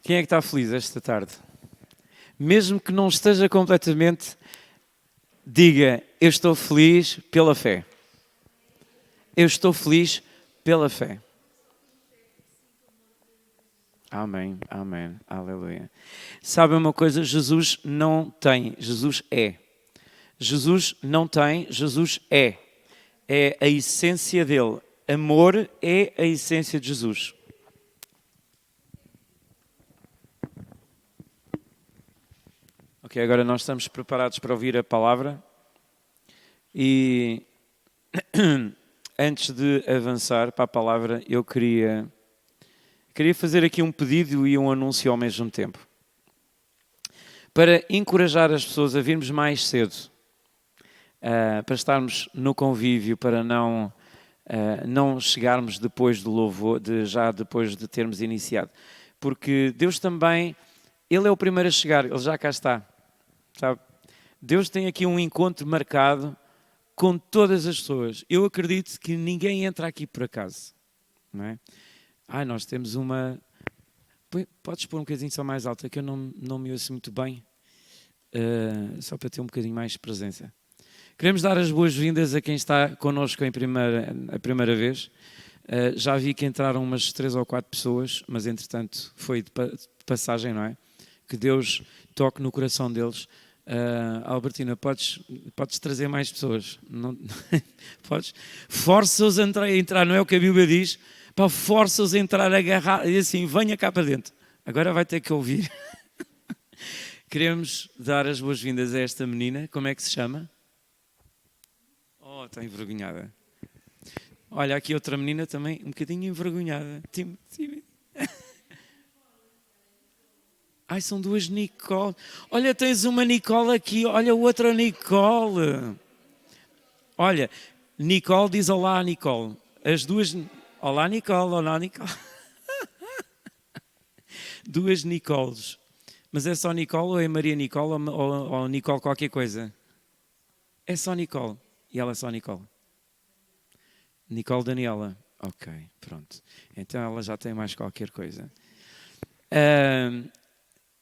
Quem é que está feliz esta tarde? Mesmo que não esteja completamente, diga, eu estou feliz pela fé. Eu estou feliz pela fé. Amém, amém, aleluia. Sabe uma coisa? Jesus não tem, Jesus é. Jesus não tem, Jesus é. É a essência dele. Amor é a essência de Jesus. Ok, agora nós estamos preparados para ouvir a palavra e antes de avançar para a palavra, eu queria fazer aqui um pedido e um anúncio ao mesmo tempo. Para encorajar as pessoas a virmos mais cedo, para estarmos no convívio, para não chegarmos depois do louvor, já depois de termos iniciado. Porque Deus também, Ele é o primeiro a chegar, Ele já cá está. Sabe? Deus tem aqui um encontro marcado com todas as pessoas. Eu acredito que ninguém entra aqui por acaso. Não é? Nós temos uma... Podes pôr um bocadinho só mais alta, que eu não me ouço muito bem. Só para ter um bocadinho mais de presença. Queremos dar as boas-vindas a quem está connosco a primeira vez. Já vi que entraram umas 3 ou 4 pessoas, mas entretanto foi de passagem, não é? Que Deus toque no coração deles. Albertina, podes trazer mais pessoas? Não, podes? Força-os a entrar, não é o que a Bíblia diz? Força-os a entrar, agarrar, e assim, venha cá para dentro. Agora vai ter que ouvir. Queremos dar as boas-vindas a esta menina. Como é que se chama? Oh, está envergonhada. Olha, aqui outra menina também, um bocadinho envergonhada. São 2 Nicole. Olha, tens uma Nicole aqui. Olha, outra Nicole. Olha, Nicole diz olá, Nicole. As duas... Olá, Nicole. Olá, Nicole. 2 Nicoles. Mas é só Nicole ou é Maria Nicole ou Nicole qualquer coisa? É só Nicole. E ela é só Nicole. Nicole Daniela. Ok, pronto. Então ela já tem mais qualquer coisa.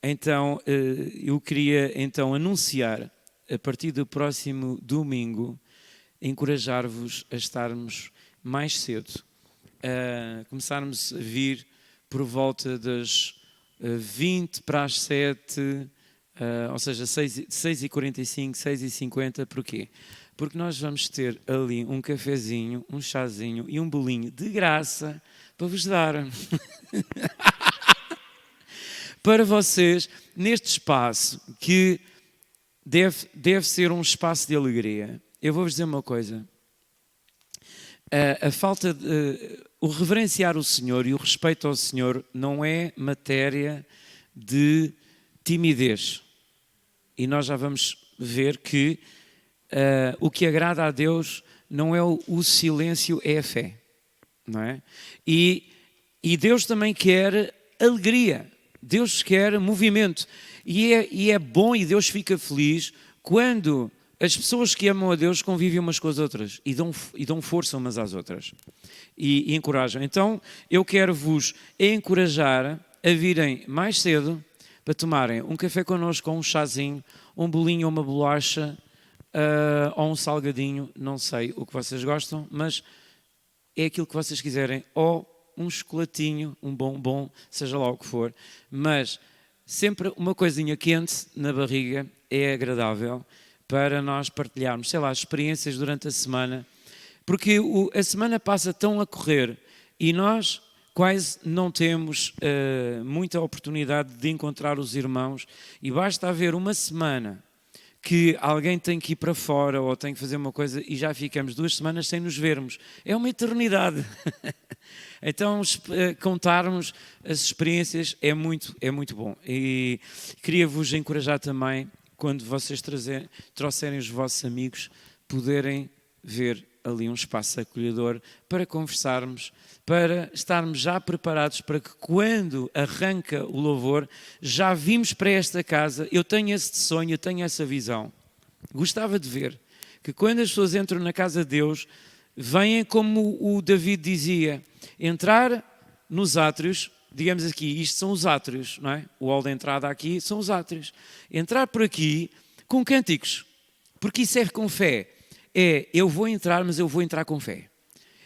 Então, eu queria anunciar, a partir do próximo domingo, encorajar-vos a estarmos mais cedo. Começarmos a vir por volta das 20 para as 7, ou seja, 6h45, 6h50. Porquê? Porque nós vamos ter ali um cafezinho, um chazinho e um bolinho de graça para vos dar. Para vocês, neste espaço que deve ser um espaço de alegria. Eu vou-vos dizer uma coisa. O reverenciar o Senhor e o respeito ao Senhor não é matéria de timidez. E nós já vamos ver que o que agrada a Deus não é o silêncio, é a fé. Não é? E Deus também quer alegria. Deus quer movimento. E é bom e Deus fica feliz quando as pessoas que amam a Deus convivem umas com as outras e dão força umas às outras e encorajam. Então, eu quero vos encorajar a virem mais cedo para tomarem um café connosco, ou um chazinho, um bolinho ou uma bolacha, ou um salgadinho, não sei o que vocês gostam, mas é aquilo que vocês quiserem, ou um chocolatinho, um bombom, seja lá o que for, mas sempre uma coisinha quente na barriga é agradável para nós partilharmos, sei lá, experiências durante a semana, porque a semana passa tão a correr e nós quase não temos muita oportunidade de encontrar os irmãos, e basta haver uma semana que alguém tem que ir para fora ou tem que fazer uma coisa e já ficamos 2 semanas sem nos vermos. É uma eternidade. Então, contarmos as experiências é muito bom. E queria-vos encorajar também, quando vocês trouxerem os vossos amigos, poderem ver ali um espaço acolhedor para conversarmos, para estarmos já preparados para que quando arranca o louvor, já vimos para esta casa. Eu tenho esse sonho, eu tenho essa visão. Gostava de ver que quando as pessoas entram na casa de Deus, venham como o David dizia, entrar nos átrios, digamos aqui, isto são os átrios, não é? O hall de entrada aqui são os átrios. Entrar por aqui com cânticos, porque isso é com fé. Eu vou entrar, mas eu vou entrar com fé.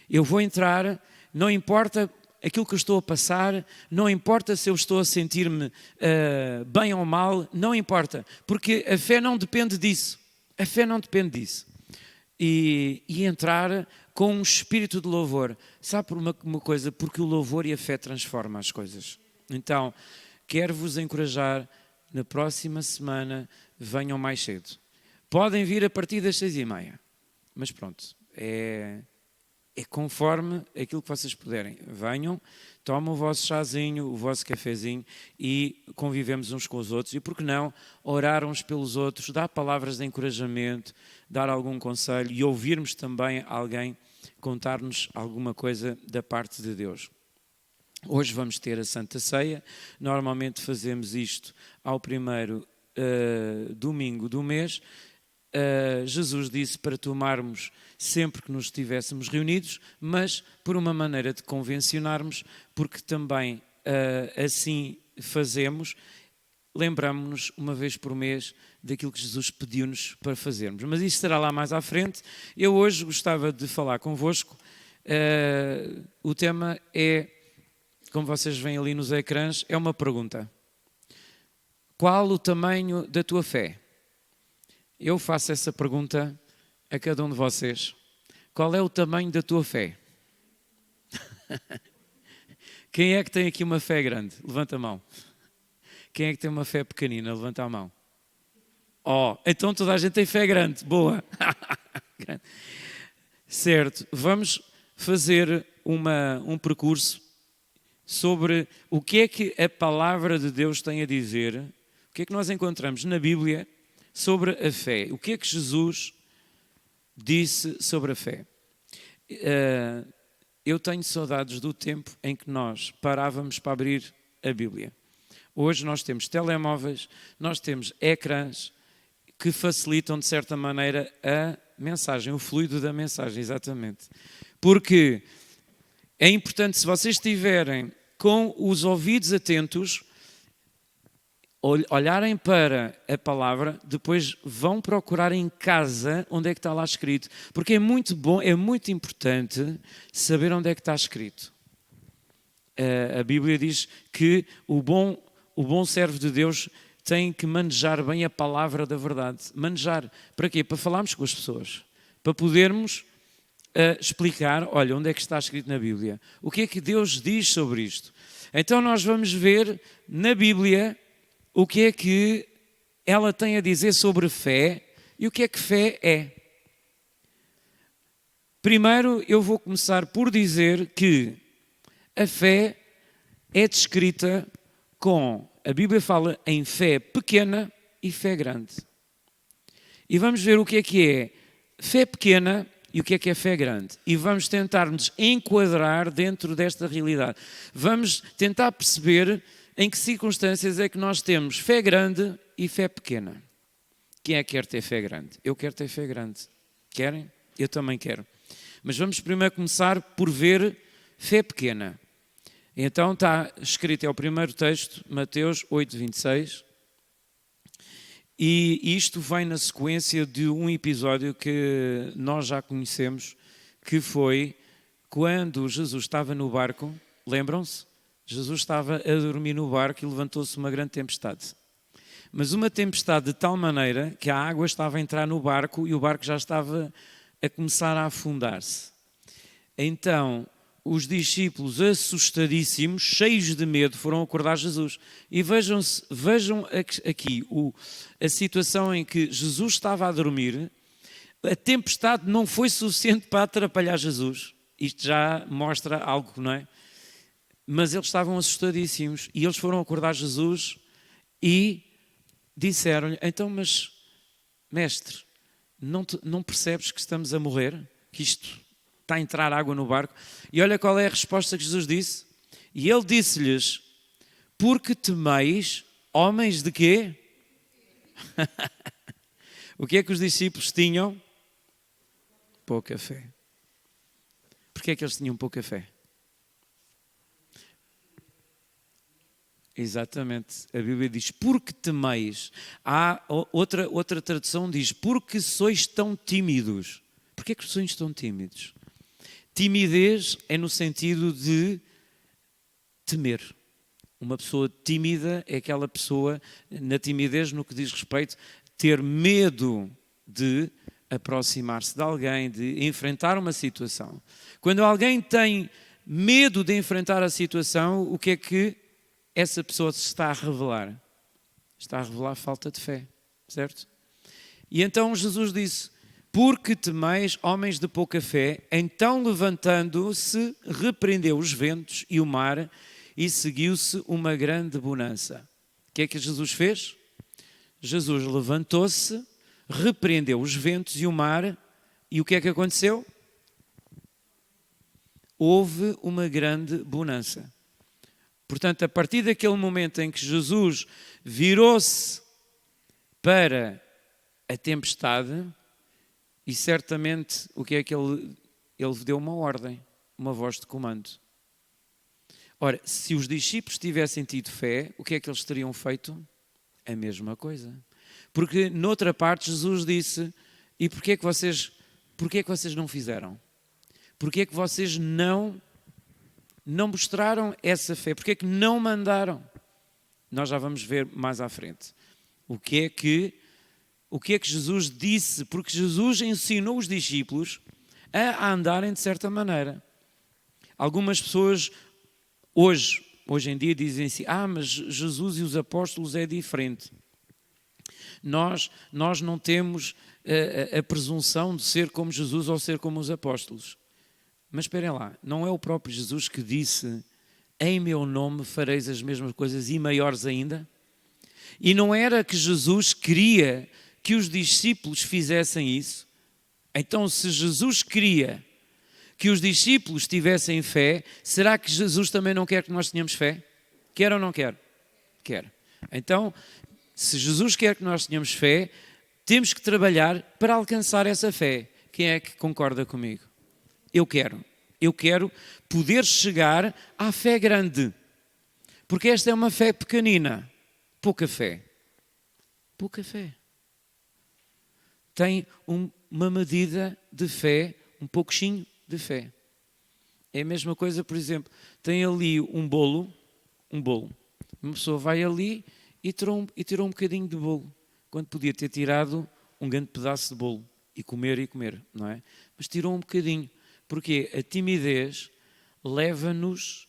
Eu vou entrar, não importa aquilo que eu estou a passar, não importa se eu estou a sentir-me bem ou mal, não importa, porque a fé não depende disso. A fé não depende disso. E entrar com um espírito de louvor. Sabe por uma coisa? Porque o louvor e a fé transformam as coisas. Então, quero-vos encorajar, na próxima semana, venham mais cedo. Podem vir a partir das 6h30. Mas pronto, é conforme aquilo que vocês puderem. Venham, tomem o vosso chazinho, o vosso cafezinho e convivemos uns com os outros. E por que não orar uns pelos outros, dar palavras de encorajamento, dar algum conselho e ouvirmos também alguém contar-nos alguma coisa da parte de Deus. Hoje vamos ter a Santa Ceia. Normalmente fazemos isto ao primeiro domingo do mês. Jesus disse para tomarmos sempre que nos estivéssemos reunidos, mas por uma maneira de convencionarmos, porque também assim fazemos, lembramos-nos uma vez por mês daquilo que Jesus pediu-nos para fazermos. Mas isso estará lá mais à frente. Eu hoje gostava de falar convosco. O tema é, como vocês veem ali nos ecrãs, é uma pergunta. Qual o tamanho da tua fé? Eu faço essa pergunta a cada um de vocês. Qual é o tamanho da tua fé? Quem é que tem aqui uma fé grande? Levanta a mão. Quem é que tem uma fé pequenina? Levanta a mão. Então toda a gente tem fé grande. Boa. Certo. Vamos fazer um percurso sobre o que é que a palavra de Deus tem a dizer, o que é que nós encontramos na Bíblia sobre a fé. O que é que Jesus disse sobre a fé? Eu tenho saudades do tempo em que nós parávamos para abrir a Bíblia. Hoje nós temos telemóveis, nós temos ecrãs que facilitam de certa maneira a mensagem, o fluido da mensagem, exatamente. Porque é importante, se vocês estiverem com os ouvidos atentos, olharem para a palavra, depois vão procurar em casa onde é que está lá escrito. Porque é muito bom, é muito importante saber onde é que está escrito. A Bíblia diz que o bom servo de Deus tem que manejar bem a palavra da verdade. Manejar, para quê? Para falarmos com as pessoas. Para podermos explicar, olha, onde é que está escrito na Bíblia. O que é que Deus diz sobre isto? Então nós vamos ver na Bíblia o que é que ela tem a dizer sobre fé e o que é que fé é. Primeiro, eu vou começar por dizer que a fé é descrita com, a Bíblia fala em fé pequena e fé grande. E vamos ver o que é fé pequena e o que é fé grande. E vamos tentar nos enquadrar dentro desta realidade. Vamos tentar perceber em que circunstâncias é que nós temos fé grande e fé pequena. Quem é que quer ter fé grande? Eu quero ter fé grande. Querem? Eu também quero. Mas vamos primeiro começar por ver fé pequena. Então está escrito, é o primeiro texto, Mateus 8:26. E isto vem na sequência de um episódio que nós já conhecemos, que foi quando Jesus estava no barco, lembram-se? Jesus estava a dormir no barco e levantou-se uma grande tempestade. Mas uma tempestade de tal maneira que a água estava a entrar no barco e o barco já estava a começar a afundar-se. Então, os discípulos, assustadíssimos, cheios de medo, foram acordar Jesus. E vejam aqui a situação em que Jesus estava a dormir. A tempestade não foi suficiente para atrapalhar Jesus. Isto já mostra algo, não é? Mas eles estavam assustadíssimos e eles foram acordar Jesus e disseram-lhe, então, mas, mestre, não percebes que estamos a morrer? Que isto está a entrar água no barco? E olha qual é a resposta que Jesus disse. E ele disse-lhes, porque temeis, homens de quê? O que é que os discípulos tinham? Pouca fé. Porquê é que eles tinham pouca fé? Exatamente. A Bíblia diz, porque temeis. Há outra tradução diz, porque sois tão tímidos. Porquê que sois tão tímidos? Timidez é no sentido de temer. Uma pessoa tímida é aquela pessoa, na timidez, no que diz respeito, ter medo de aproximar-se de alguém, de enfrentar uma situação. Quando alguém tem medo de enfrentar a situação, o que é que essa pessoa se está a revelar? Está a revelar falta de fé, certo? E então Jesus disse, porque temeis, homens de pouca fé, então levantando-se, repreendeu os ventos e o mar, e seguiu-se uma grande bonança. O que é que Jesus fez? Jesus levantou-se, repreendeu os ventos e o mar, e o que é que aconteceu? Houve uma grande bonança. Portanto, a partir daquele momento em que Jesus virou-se para a tempestade, e certamente o que é que ele deu uma ordem, uma voz de comando. Ora, se os discípulos tivessem tido fé, o que é que eles teriam feito? A mesma coisa. Porque noutra parte Jesus disse, e porquê é que vocês não fizeram? Porquê é que vocês não mostraram essa fé? Porquê é que não mandaram? Nós já vamos ver mais à frente. O que é que Jesus disse? Porque Jesus ensinou os discípulos a andarem de certa maneira. Algumas pessoas hoje em dia dizem assim, mas Jesus e os apóstolos é diferente. Nós não temos a presunção de ser como Jesus ou ser como os apóstolos. Mas esperem lá, não é o próprio Jesus que disse, em meu nome fareis as mesmas coisas e maiores ainda? E não era que Jesus queria que os discípulos fizessem isso? Então, se Jesus queria que os discípulos tivessem fé, será que Jesus também não quer que nós tenhamos fé? Quer ou não quer? Quer. Então, se Jesus quer que nós tenhamos fé, temos que trabalhar para alcançar essa fé. Quem é que concorda comigo? Eu quero poder chegar à fé grande. Porque esta é uma fé pequenina. Pouca fé. Pouca fé. Tem uma medida de fé, um pouquinho de fé. É a mesma coisa, por exemplo, tem ali um bolo. Uma pessoa vai ali e tirou um bocadinho de bolo, quando podia ter tirado um grande pedaço de bolo e comer, não é? Mas tirou um bocadinho. Porque a timidez leva-nos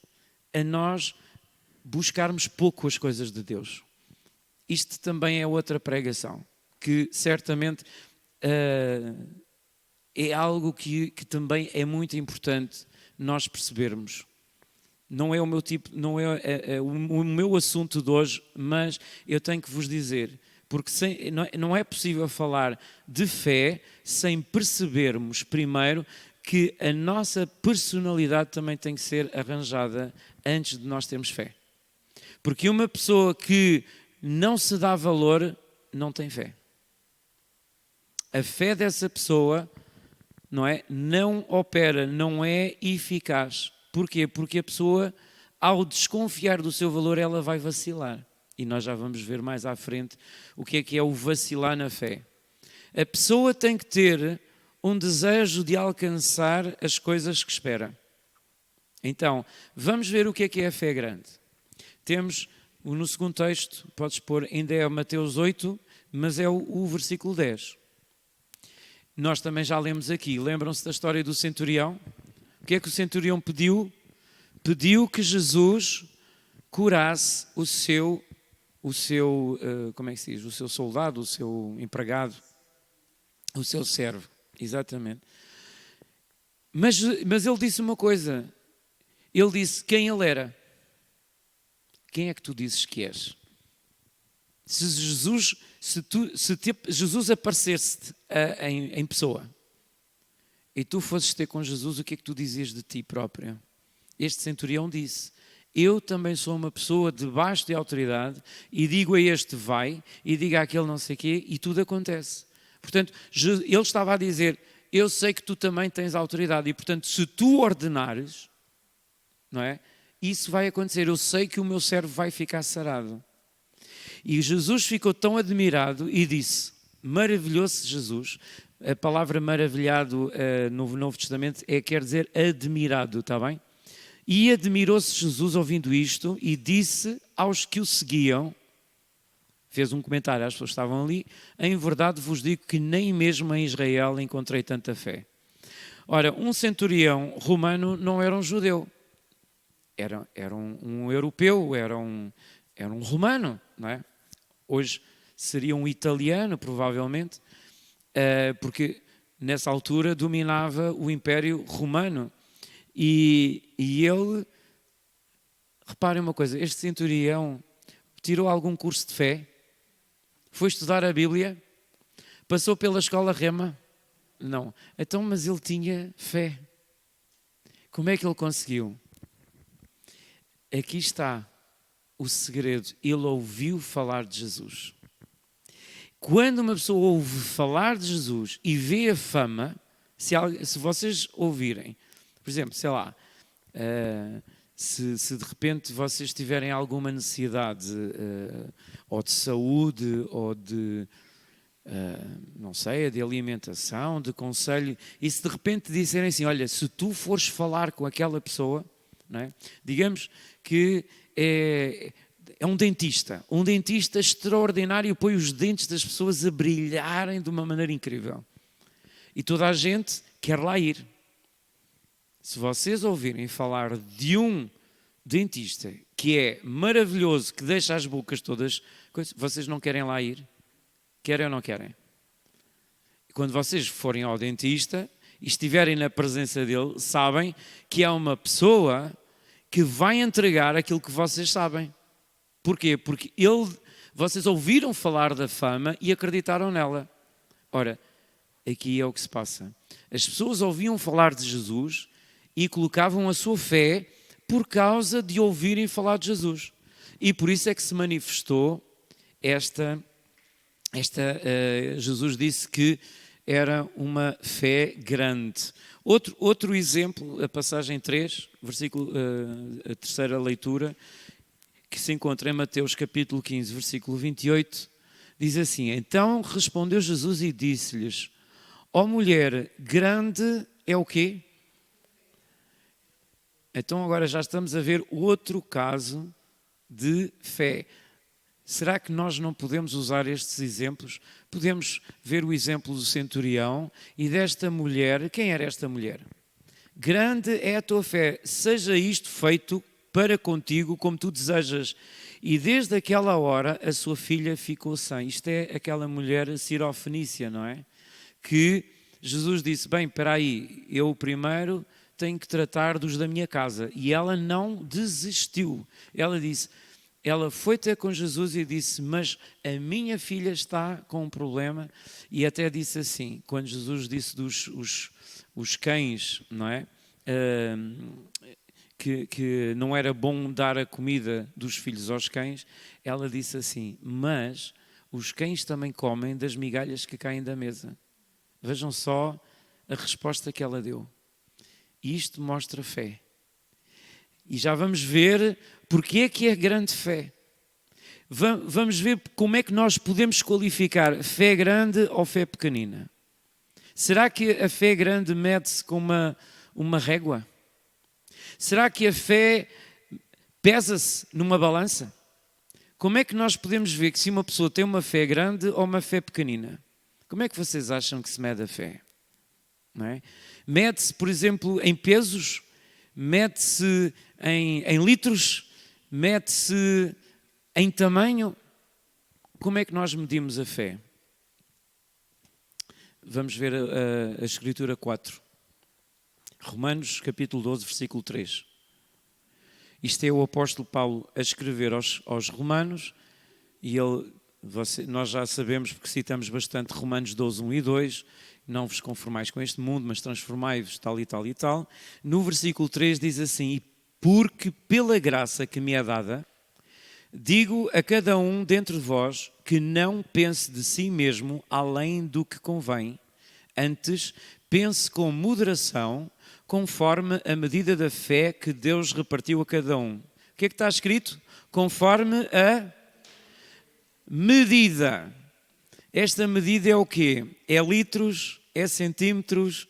a nós buscarmos pouco as coisas de Deus. Isto também é outra pregação, que certamente é algo que também é muito importante nós percebermos. Não é o meu não é o meu assunto de hoje, mas eu tenho que vos dizer, porque não é possível falar de fé sem percebermos primeiro que a nossa personalidade também tem que ser arranjada antes de nós termos fé. Porque uma pessoa que não se dá valor não tem fé. A fé dessa pessoa, não opera, não é eficaz. Porquê? Porque a pessoa, ao desconfiar do seu valor, ela vai vacilar. E nós já vamos ver mais à frente o que é o vacilar na fé. A pessoa tem que ter um desejo de alcançar as coisas que espera. Então, vamos ver o que é a fé grande. Temos, no segundo texto, podes pôr, ainda é Mateus 8, mas é o versículo 10. Nós também já lemos aqui, lembram-se da história do centurião? O que é que o centurião pediu? Pediu que Jesus curasse o seu como é que se diz? O seu soldado, o seu empregado, o seu servo. Exatamente. Mas ele disse uma coisa. Ele disse quem ele era. Quem é que tu dizes que és? Se Jesus aparecesse em pessoa e tu fosses ter com Jesus, o que é que tu dizias de ti próprio? Este centurião disse, eu também sou uma pessoa debaixo de autoridade e digo a este vai e digo àquele não sei o quê e tudo acontece. Portanto, ele estava a dizer, eu sei que tu também tens autoridade e, portanto, se tu ordenares, não é? isso vai acontecer, eu sei que o meu servo vai ficar sarado. E Jesus ficou tão admirado e disse, maravilhou-se Jesus, a palavra maravilhado no Novo Testamento quer dizer admirado, está bem? E admirou-se Jesus ouvindo isto e disse aos que o seguiam, fez um comentário às pessoas que estavam ali, em verdade vos digo que nem mesmo em Israel encontrei tanta fé. Ora, um centurião romano não era um judeu, era um europeu, era um romano, não é? Hoje seria um italiano, provavelmente, porque nessa altura dominava o Império Romano. E ele, reparem uma coisa, este centurião tirou algum curso de fé, foi estudar a Bíblia, passou pela escola Rema? Não. Então, mas ele tinha fé. Como é que ele conseguiu? Aqui está o segredo. Ele ouviu falar de Jesus. Quando uma pessoa ouve falar de Jesus e vê a fama, se vocês ouvirem, por exemplo, sei lá, se de repente vocês tiverem alguma necessidade ou de saúde ou de, não sei, de alimentação, de conselho, e se de repente disserem assim, olha, se tu fores falar com aquela pessoa, não é? Digamos que é um dentista extraordinário, põe os dentes das pessoas a brilharem de uma maneira incrível. E toda a gente quer lá ir. Se vocês ouvirem falar de um dentista que é maravilhoso, que deixa as bocas todas, vocês não querem lá ir? Querem ou não querem? Quando vocês forem ao dentista e estiverem na presença dele, sabem que é uma pessoa que vai entregar aquilo que vocês sabem. Porquê? Porque vocês ouviram falar da fama e acreditaram nela. Ora, aqui é o que se passa. As pessoas ouviam falar de Jesus e colocavam a sua fé por causa de ouvirem falar de Jesus. E por isso é que se manifestou Jesus disse que era uma fé grande. Outro exemplo, a passagem 3, a terceira leitura, que se encontra em Mateus capítulo 15, versículo 28, diz assim, então respondeu Jesus e disse-lhes, ó mulher, grande é o quê? Então agora já estamos a ver outro caso de fé. Será que nós não podemos usar estes exemplos? Podemos ver o exemplo do centurião e desta mulher. Quem era esta mulher? Grande é a tua fé, seja isto feito para contigo como tu desejas. E desde aquela hora a sua filha ficou sã. Isto é aquela mulher sirofenícia, não é? Que Jesus disse, bem, espera aí, eu primeiro tenho que tratar dos da minha casa. E ela não desistiu. Ela foi ter com Jesus e disse, mas a minha filha está com um problema. E até disse assim, quando Jesus disse os cães, não é? Que não era bom dar a comida dos filhos aos cães, ela disse assim, mas os cães também comem das migalhas que caem da mesa. Vejam só a resposta que ela deu. E isto mostra fé. E já vamos ver porque é que é grande fé. Vamos ver como é que nós podemos qualificar fé grande ou fé pequenina. Será que a fé grande mede-se com uma régua? Será que a fé pesa-se numa balança? Como é que nós podemos ver que se uma pessoa tem uma fé grande ou uma fé pequenina? Como é que vocês acham que se mede a fé? Não é? Mede-se, por exemplo, em pesos? Mede-se em litros? Mede-se em tamanho? Como é que nós medimos a fé? Vamos ver a Escritura 4. Romanos capítulo 12, versículo 3. Isto é o apóstolo Paulo a escrever aos romanos e nós já sabemos, porque citamos bastante Romanos 12, 1 e 2, não vos conformais com este mundo, mas transformai-vos tal e tal e tal. No versículo 3 diz assim, porque pela graça que me é dada, digo a cada um dentre vós que não pense de si mesmo além do que convém, antes pense com moderação, conforme a medida da fé que Deus repartiu a cada um. O que é que está escrito? Conforme a medida. Esta medida é o quê? É litros? É centímetros?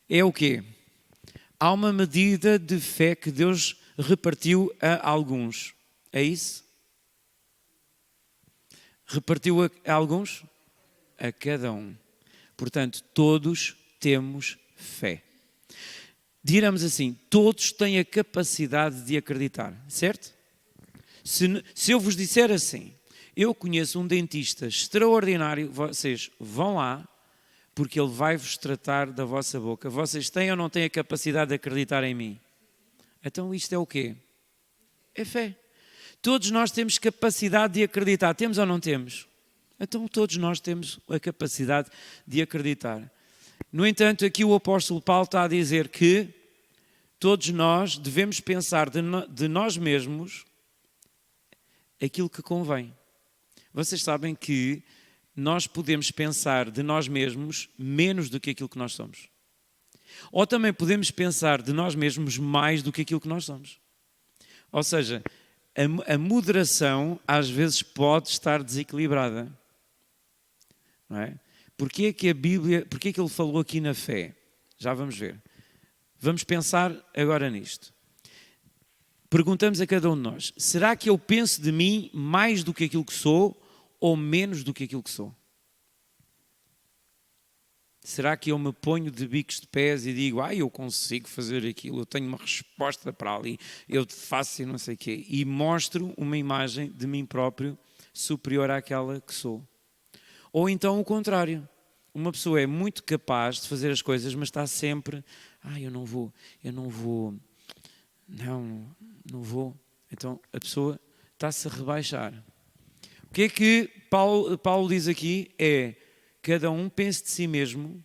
É o quê? Há uma medida de fé que Deus repartiu a alguns. É isso? Repartiu a alguns? A cada um. Portanto, todos temos fé. Diramos assim, todos têm a capacidade de acreditar, certo? Se eu vos disser assim, eu conheço um dentista extraordinário, vocês vão lá, porque ele vai-vos tratar da vossa boca. Vocês têm ou não têm a capacidade de acreditar em mim? Então isto é o quê? É fé. Todos nós temos capacidade de acreditar. Temos ou não temos? Então todos nós temos a capacidade de acreditar. No entanto, aqui o apóstolo Paulo está a dizer que todos nós devemos pensar de nós mesmos aquilo que convém. Vocês sabem que nós podemos pensar de nós mesmos menos do que aquilo que nós somos. Ou também podemos pensar de nós mesmos mais do que aquilo que nós somos. Ou seja, a moderação às vezes pode estar desequilibrada. Não é? Porquê é que a Bíblia, porquê é que ele falou aqui na fé? Já vamos ver. Vamos pensar agora nisto. Perguntamos a cada um de nós, será que eu penso de mim mais do que aquilo que sou ou menos do que aquilo que sou? Será que eu me ponho de bicos de pés e digo, eu consigo fazer aquilo, eu tenho uma resposta para ali, eu faço e não sei o quê, e mostro uma imagem de mim próprio superior àquela que sou? Ou então o contrário, uma pessoa é muito capaz de fazer as coisas, mas está sempre, eu não vou, não vou. Então a pessoa está-se a rebaixar. O que é que Paulo diz aqui? É, cada um pense de si mesmo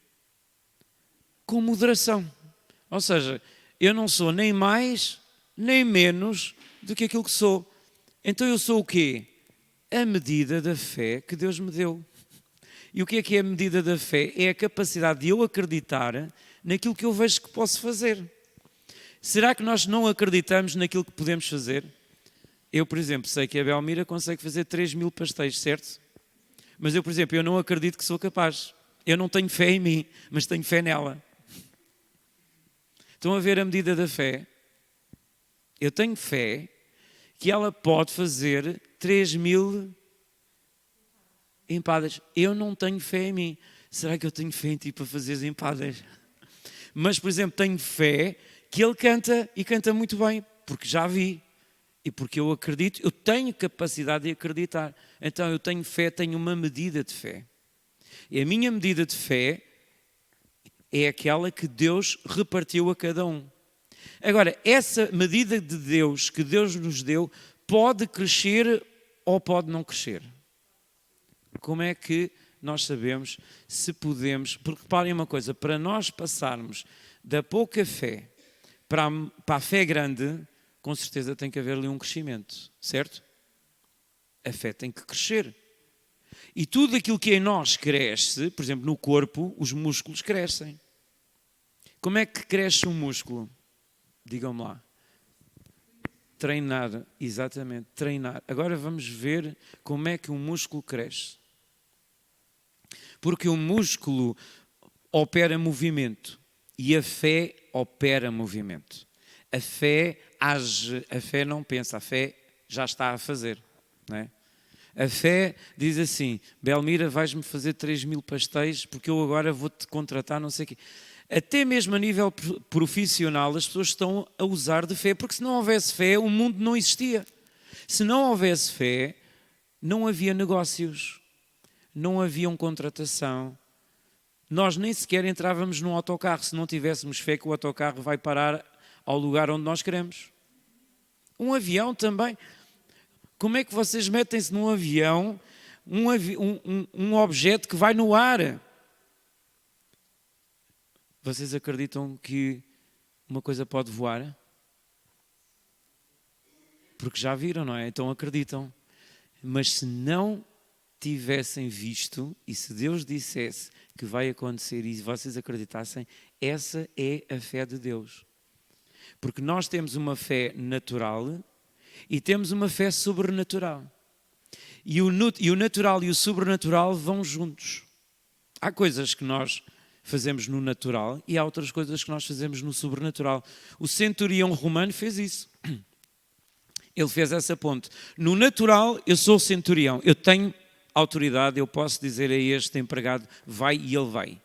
com moderação. Ou seja, eu não sou nem mais, nem menos do que aquilo que sou. Então eu sou o quê? A medida da fé que Deus me deu. E o que é a medida da fé? É a capacidade de eu acreditar naquilo que eu vejo que posso fazer. Será que nós não acreditamos naquilo que podemos fazer? Eu, por exemplo, sei que a Belmira consegue fazer 3.000 pastéis, certo? Mas eu, por exemplo, eu não acredito que sou capaz. Eu não tenho fé em mim, mas tenho fé nela. Estão a ver a medida da fé? Eu tenho fé que ela pode fazer 3.000 empadas. Eu não tenho fé em mim. Será que eu tenho fé em ti para fazer as empadas? Mas, por exemplo, tenho fé que ele canta e canta muito bem, porque já vi. E porque eu acredito, eu tenho capacidade de acreditar. Então eu tenho fé, tenho uma medida de fé. E a minha medida de fé é aquela que Deus repartiu a cada um. Agora, essa medida de Deus que Deus nos deu pode crescer ou pode não crescer. Como é que nós sabemos se podemos... Porque reparem uma coisa, para nós passarmos da pouca fé para a fé grande, com certeza tem que haver ali um crescimento, certo? A fé tem que crescer. E tudo aquilo que em nós cresce, por exemplo, no corpo, os músculos crescem. Como é que cresce um músculo? Digam-me lá. Treinar, exatamente, treinar. Agora vamos ver como é que um músculo cresce. Porque o músculo opera movimento e a fé opera movimento. A fé age, a fé não pensa, a fé já está a fazer, não é? A fé diz assim, Belmira, vais-me fazer 3.000 pastéis porque eu agora vou-te contratar, não sei o quê. Até mesmo a nível profissional as pessoas estão a usar de fé, porque se não houvesse fé o mundo não existia. Se não houvesse fé, não havia negócios, não havia contratação. Nós nem sequer entrávamos num autocarro se não tivéssemos fé que o autocarro vai parar ao lugar onde nós queremos. Um avião também. Como é que vocês metem-se num avião, um objeto que vai no ar? Vocês acreditam que uma coisa pode voar? Porque já viram, não é? Então acreditam. Mas se não tivessem visto, e se Deus dissesse que vai acontecer e vocês acreditassem, essa é a fé de Deus. Porque nós temos uma fé natural e temos uma fé sobrenatural. E o natural e o sobrenatural vão juntos. Há coisas que nós fazemos no natural e há outras coisas que nós fazemos no sobrenatural. O centurião romano fez isso. Ele fez essa ponte. No natural, eu sou centurião, eu tenho autoridade, eu posso dizer a este empregado, vai, e ele vai.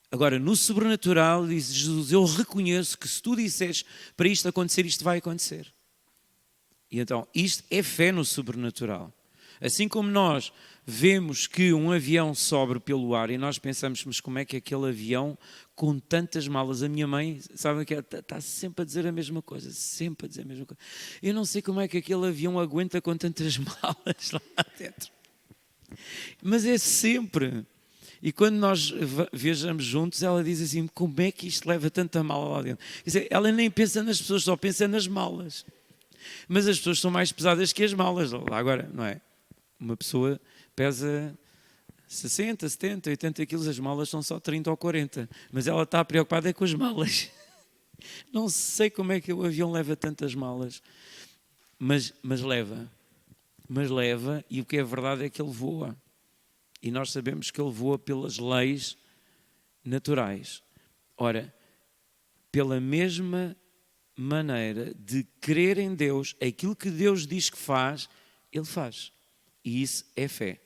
Agora, no sobrenatural, diz Jesus, eu reconheço que se tu disseres para isto acontecer, isto vai acontecer. E então, isto é fé no sobrenatural. Assim como nós vemos que um avião sobe pelo ar e nós pensamos, mas como é que aquele avião com tantas malas, a minha mãe, sabe que está sempre a dizer a mesma coisa, sempre a dizer a mesma coisa. Eu não sei como é que aquele avião aguenta com tantas malas lá dentro. Mas é sempre. E quando nós viajamos juntos, ela diz assim, como é que isto leva tanta mala lá dentro? Quer dizer, ela nem pensa nas pessoas, só pensa nas malas. Mas as pessoas são mais pesadas que as malas. Agora, não é? Uma pessoa pesa 60, 70, 80 quilos, as malas são só 30 ou 40. Mas ela está preocupada com as malas. Não sei como é que o avião leva tantas malas. Mas leva. Mas leva, e o que é verdade é que ele voa. E nós sabemos que ele voa pelas leis naturais. Ora, pela mesma maneira de crer em Deus, aquilo que Deus diz que faz, ele faz. E isso é fé.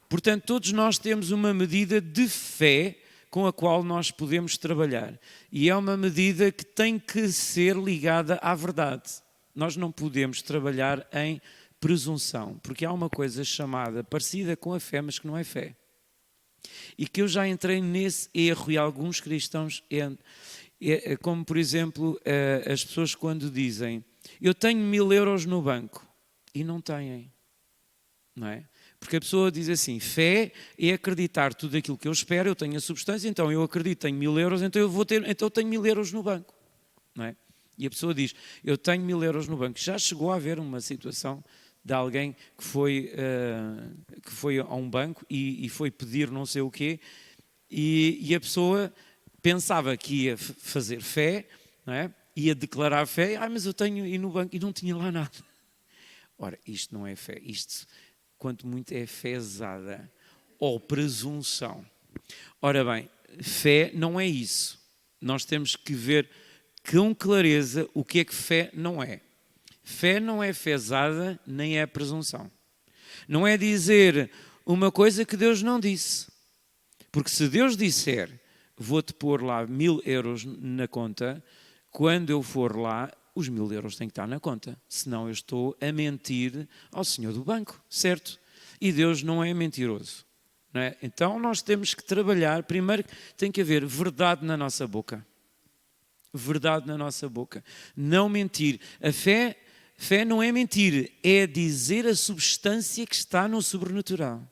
Portanto, todos nós temos uma medida de fé com a qual nós podemos trabalhar. E é uma medida que tem que ser ligada à verdade. Nós não podemos trabalhar em presunção, porque há uma coisa chamada, parecida com a fé, mas que não é fé. E que eu já entrei nesse erro e alguns cristãos, como por exemplo, as pessoas quando dizem, eu tenho 1000 euros no banco, e não têm. Não é? Porque a pessoa diz assim, fé é acreditar tudo aquilo que eu espero, eu tenho a substância, então eu acredito, tenho 1000 euros, então eu tenho 1000 euros no banco. Não é? E a pessoa diz, eu tenho 1000 euros no banco. Já chegou a haver uma situação de alguém que foi a um banco e foi pedir não sei o quê, e a pessoa pensava que ia fazer fé, não é? Ia declarar fé, mas eu tenho, e no banco, e não tinha lá nada. Ora, isto não é fé, isto, quanto muito, é fezada ou presunção. Ora bem, fé não é isso. Nós temos que ver com clareza o que é que fé não é. Fé não é fezada, nem é presunção. Não é dizer uma coisa que Deus não disse. Porque se Deus disser, vou-te pôr lá 1000 euros na conta, quando eu for lá, os 1000 euros têm que estar na conta. Senão eu estou a mentir ao senhor do banco, certo? E Deus não é mentiroso. Não é? Então nós temos que trabalhar, primeiro tem que haver verdade na nossa boca. Verdade na nossa boca. Não mentir. A fé não é mentir, é dizer a substância que está no sobrenatural.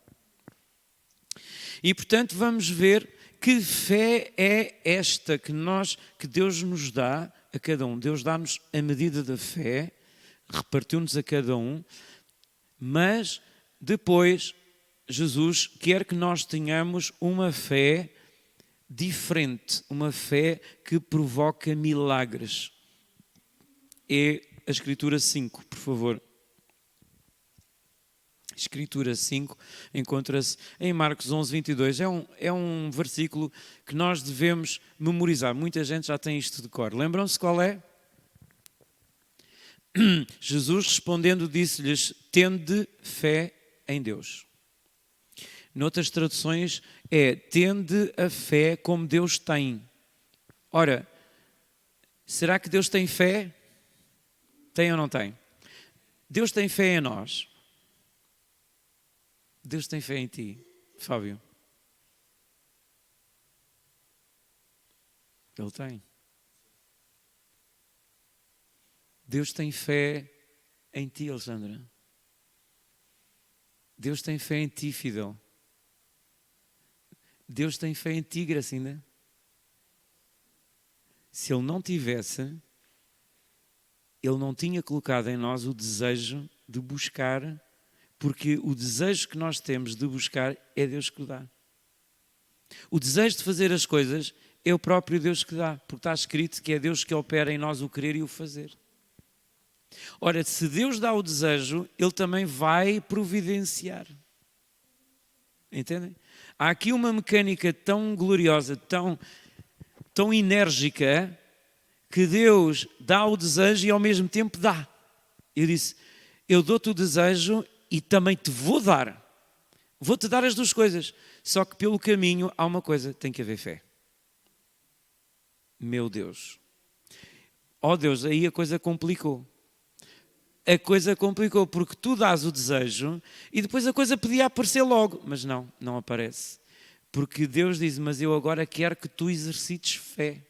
E portanto vamos ver que fé é esta que Deus nos dá a cada um. Deus dá-nos a medida da fé, repartiu-nos a cada um, mas depois Jesus quer que nós tenhamos uma fé diferente, uma fé que provoca milagres. É a Escritura 5, por favor. Escritura 5 encontra-se em Marcos 11, 22. É um versículo que nós devemos memorizar. Muita gente já tem isto de cor. Lembram-se qual é? Jesus respondendo disse-lhes, tende fé em Deus. Noutras traduções é, tende a fé como Deus tem. Ora, será que Deus tem fé? Tem ou não tem? Deus tem fé em nós. Deus tem fé em ti, Fábio. Ele tem. Deus tem fé em ti, Alexandra. Deus tem fé em ti, Fidel. Deus tem fé em ti, Gracinda. Se Ele não tivesse, Ele não tinha colocado em nós o desejo de buscar Porque o desejo que nós temos de buscar é Deus que o dá. O desejo de fazer as coisas é o próprio Deus que dá, porque está escrito que é Deus que opera em nós o querer e o fazer. Ora, se Deus dá o desejo, Ele também vai providenciar. Entendem? Há aqui uma mecânica tão gloriosa, tão enérgica, que Deus dá o desejo e ao mesmo tempo dá. Eu disse, eu dou-te o desejo e também te vou dar. Vou-te dar as duas coisas. Só que pelo caminho há uma coisa, tem que haver fé. Meu Deus. Oh Deus, aí a coisa complicou. A coisa complicou porque tu dás o desejo e depois a coisa podia aparecer logo. Mas não aparece. Porque Deus diz, mas eu agora quero que tu exercites fé.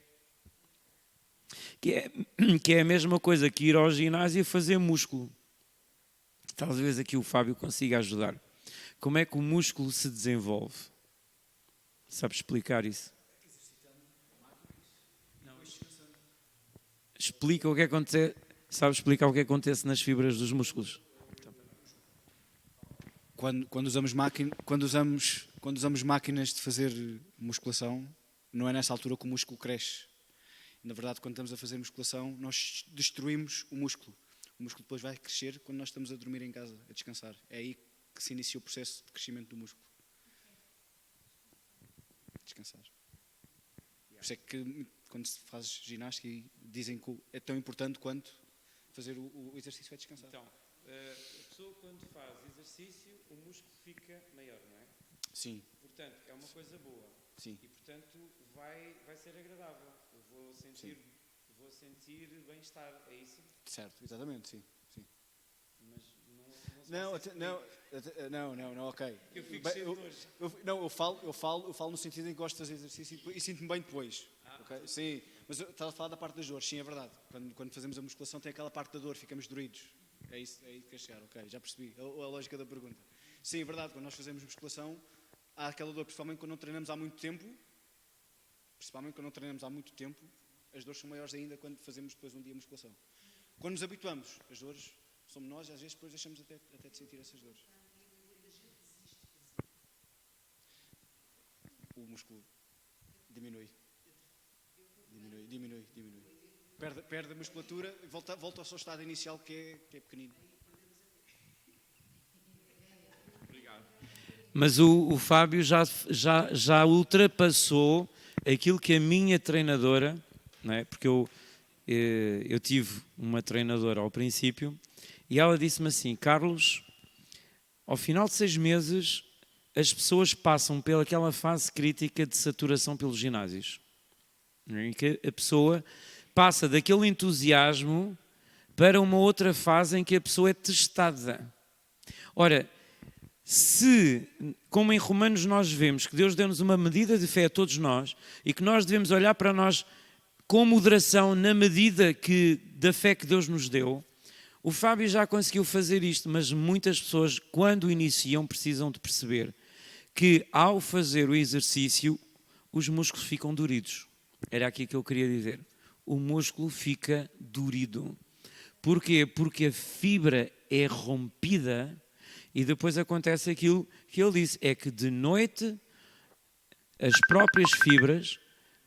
Que é a mesma coisa que ir ao ginásio e fazer músculo. Talvez aqui o Fábio consiga ajudar. Como é que o músculo se desenvolve? Sabe explicar isso? Explica o que acontece. Sabe explicar o que acontece nas fibras dos músculos? Quando usamos máquinas de fazer musculação, não é nessa altura que o músculo cresce. Na verdade, quando estamos a fazer musculação, nós destruímos o músculo. O músculo depois vai crescer quando nós estamos a dormir em casa, a descansar. É aí que se inicia o processo de crescimento do músculo. Descansar. Por isso é que quando se faz ginástica dizem que é tão importante quanto fazer o exercício é descansar. Então, a pessoa quando faz exercício, o músculo fica maior, não é? Sim. Portanto, é uma coisa boa. Sim. E, portanto, vai ser agradável. Eu vou sentir bem-estar, é isso? Certo, exatamente, sim. Mas não, ok. Eu fico cheio de hoje. Eu falo no sentido em que gosto de fazer exercício e sinto-me bem depois. Okay? Sim, mas eu estava a falar da parte das dores, sim, é verdade. Quando fazemos a musculação tem aquela parte da dor, ficamos doídos. É isso que quer chegar, ok, já percebi a lógica da pergunta. Sim, é verdade, quando nós fazemos musculação há aquela dor, principalmente quando não treinamos há muito tempo. As dores são maiores ainda quando fazemos depois um dia de musculação. Quando nos habituamos, as dores são menores e às vezes depois deixamos até de sentir essas dores. O músculo diminui. Perde a musculatura e volta ao seu estado inicial que é pequenino. Mas o Fábio já ultrapassou aquilo que a minha treinadora, não é? Porque eu tive uma treinadora ao princípio e ela disse-me assim, Carlos, ao final de 6 meses as pessoas passam pelaquela fase crítica de saturação pelos ginásios. Em que a pessoa passa daquele entusiasmo para uma outra fase em que a pessoa é testada. Ora, se, como em Romanos nós vemos que Deus deu-nos uma medida de fé a todos nós e que nós devemos olhar para nós com moderação na medida da fé que Deus nos deu, o Fábio já conseguiu fazer isto, mas muitas pessoas, quando iniciam, precisam de perceber que ao fazer o exercício, os músculos ficam duridos. Era aqui que eu queria dizer. O músculo fica durido. Porquê? Porque a fibra é rompida e depois acontece aquilo que ele disse, é que de noite as próprias fibras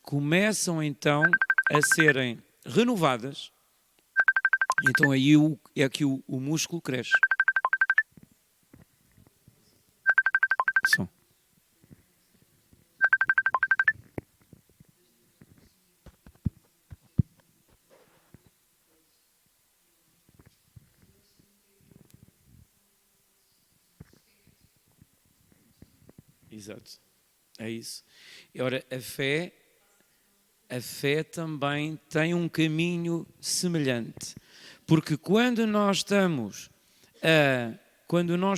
começam então a serem renovadas, então aí é que o músculo cresce. Som. Exato, é isso. E ora, a fé também tem um caminho semelhante, porque quando nós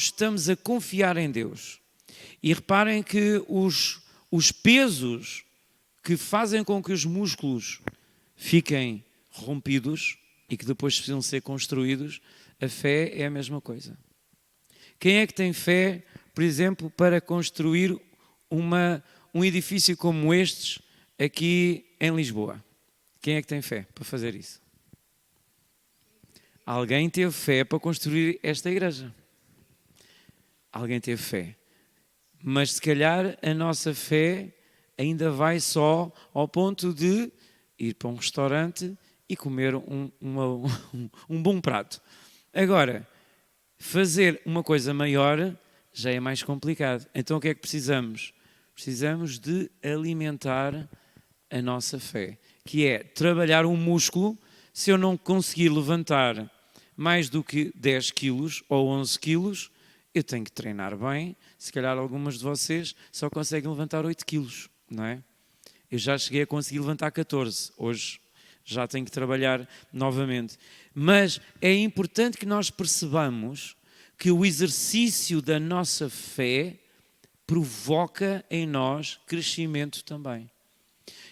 estamos a confiar em Deus, e reparem que os pesos que fazem com que os músculos fiquem rompidos e que depois precisam ser construídos, a fé é a mesma coisa. Quem é que tem fé, por exemplo, para construir um edifício como estes aqui em Lisboa? Quem é que tem fé para fazer isso? Alguém teve fé para construir esta igreja. alguém teve fé. Mas se calhar a nossa fé ainda vai só ao ponto de ir para um restaurante e comer um bom prato. Agora, fazer uma coisa maior já é mais complicado. Então o que é que precisamos? Precisamos de alimentar a nossa fé, que é trabalhar um músculo. Se eu não conseguir levantar mais do que 10 quilos ou 11 quilos, eu tenho que treinar bem. Se calhar algumas de vocês só conseguem levantar 8 quilos, não é? Eu já cheguei a conseguir levantar 14, hoje já tenho que trabalhar novamente. Mas é importante que nós percebamos que o exercício da nossa fé provoca em nós crescimento também.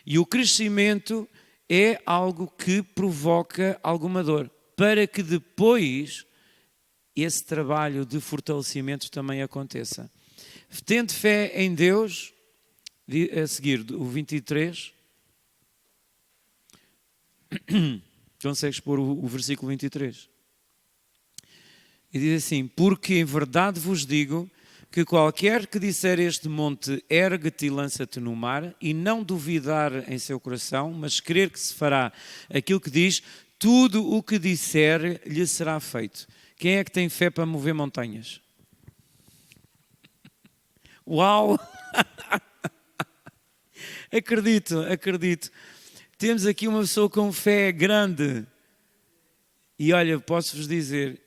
E o crescimento é algo que provoca alguma dor, para que depois esse trabalho de fortalecimento também aconteça. Tendo fé em Deus, a seguir, o 23. Consegues pôr o versículo 23? E diz assim: porque em verdade vos digo que qualquer que disser este monte, ergue-te e lança-te no mar, e não duvidar em seu coração, mas crer que se fará aquilo que diz, tudo o que disser lhe será feito. Quem é que tem fé para mover montanhas? Uau! Acredito. Temos aqui uma pessoa com fé grande. E olha, posso-vos dizer,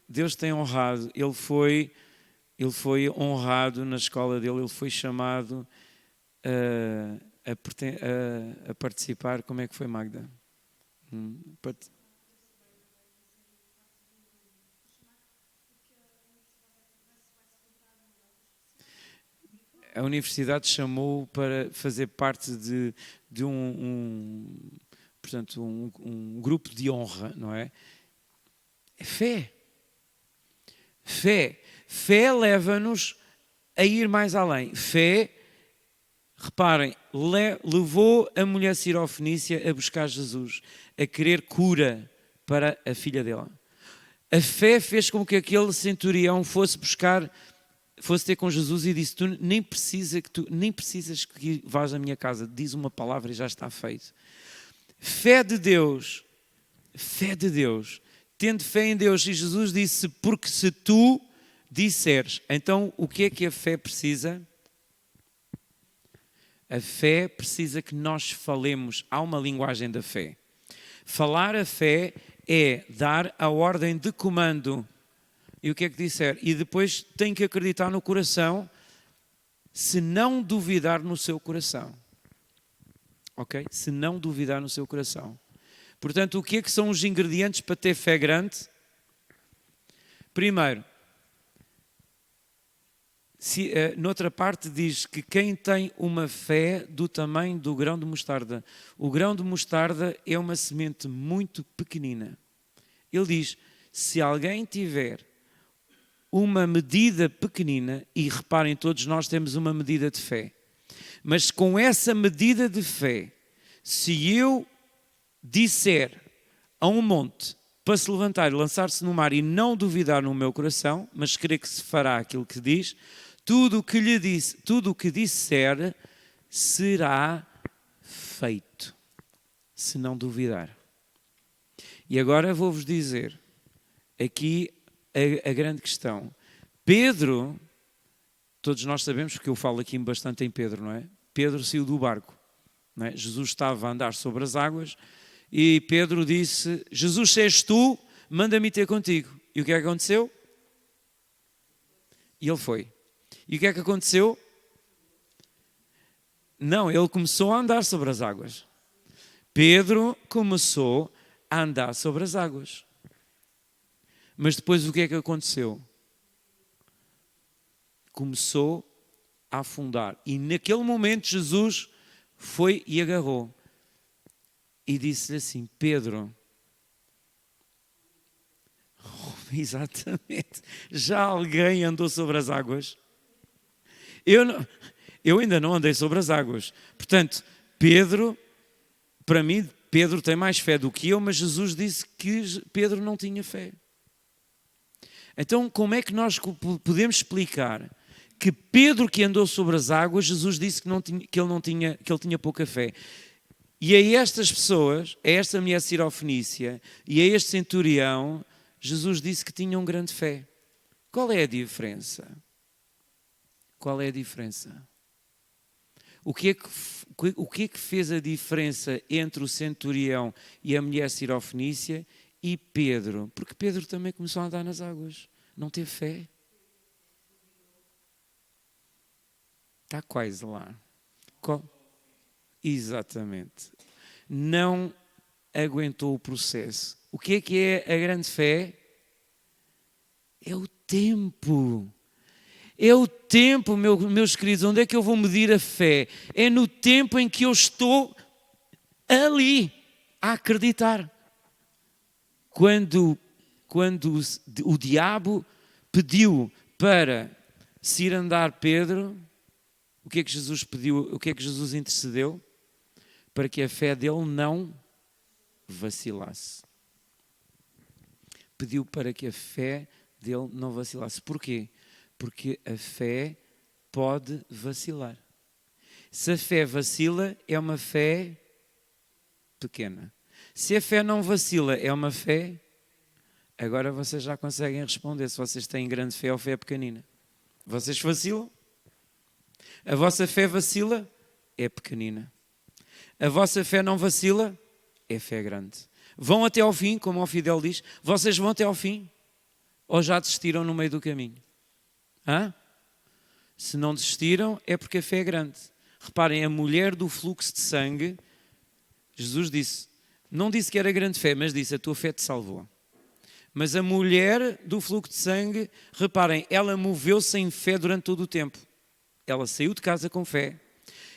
Deus tem honrado, ele foi honrado na escola dele, ele foi chamado a participar. Como é que foi, Magda? A universidade chamou para fazer parte de um grupo de honra, não é? É fé. Fé leva-nos a ir mais além. Fé, reparem, levou a mulher sirofenícia a buscar Jesus, a querer cura para a filha dela. A fé fez com que aquele centurião fosse ter com Jesus e disse: tu nem precisas que vás à minha casa, diz uma palavra e já está feito. Fé de Deus, tendo fé em Deus. E Jesus disse: porque se tu disseres. Então o que é que a fé precisa? A fé precisa que nós falemos. Há uma linguagem da fé. Falar a fé é dar a ordem de comando. E o que é que disser? E depois tem que acreditar no coração, se não duvidar no seu coração. Ok? Se não duvidar no seu coração. Portanto, o que é que são os ingredientes para ter fé grande? Primeiro, noutra parte diz que quem tem uma fé do tamanho do grão de mostarda. O grão de mostarda é uma semente muito pequenina. Ele diz, se alguém tiver uma medida pequenina, e reparem, todos nós temos uma medida de fé, mas com essa medida de fé, se eu disser a um monte para se levantar e lançar-se no mar e não duvidar no meu coração, mas crer que se fará aquilo que diz, tudo o que disser será feito, se não duvidar. E agora vou-vos dizer aqui a grande questão. Pedro, todos nós sabemos, porque eu falo aqui bastante em Pedro, não é? Pedro saiu do barco, não é? Jesus estava a andar sobre as águas e Pedro disse: Jesus, se és tu, manda-me ter contigo. E o que é que aconteceu? E ele foi. E o que é que aconteceu? Não, ele começou a andar sobre as águas. Pedro começou a andar sobre as águas. Mas depois o que é que aconteceu? Começou a afundar. E naquele momento Jesus foi e agarrou. E disse-lhe assim: Pedro, exatamente, já alguém andou sobre as águas? Eu ainda não andei sobre as águas. Portanto, Pedro, para mim, Pedro tem mais fé do que eu, mas Jesus disse que Pedro não tinha fé. Então, como é que nós podemos explicar que Pedro, que andou sobre as águas, Jesus disse que ele tinha pouca fé? E a estas pessoas, a esta mulher sirofenícia e a este centurião, Jesus disse que tinham grande fé. Qual é a diferença? Qual é a diferença? O que é que fez a diferença entre o centurião e a mulher sirofenícia e Pedro? Porque Pedro também começou a andar nas águas. Não teve fé. Está quase lá. Exatamente. Não aguentou o processo. O que é a grande fé? É o tempo. É o tempo, meus queridos. Onde é que eu vou medir a fé? É no tempo em que eu estou ali a acreditar. Quando o diabo pediu para se ir andar Pedro, o que é que Jesus pediu? O que é que Jesus intercedeu? Para que a fé dele não vacilasse. Pediu para que a fé dele não vacilasse. Porquê? Porque a fé pode vacilar. Se a fé vacila, é uma fé pequena. Se a fé não vacila, é uma fé... Agora vocês já conseguem responder se vocês têm grande fé ou fé pequenina. Vocês vacilam? A vossa fé vacila? É pequenina. A vossa fé não vacila? É fé grande. Vão até ao fim, como o Fidel diz. Vocês vão até ao fim? Ou já desistiram no meio do caminho? Hã? Se não desistiram, é porque a fé é grande. Reparem, a mulher do fluxo de sangue, Jesus disse, não disse que era grande fé, mas disse, a tua fé te salvou. Mas a mulher do fluxo de sangue, reparem, ela moveu-se em fé durante todo o tempo. Ela saiu de casa com fé,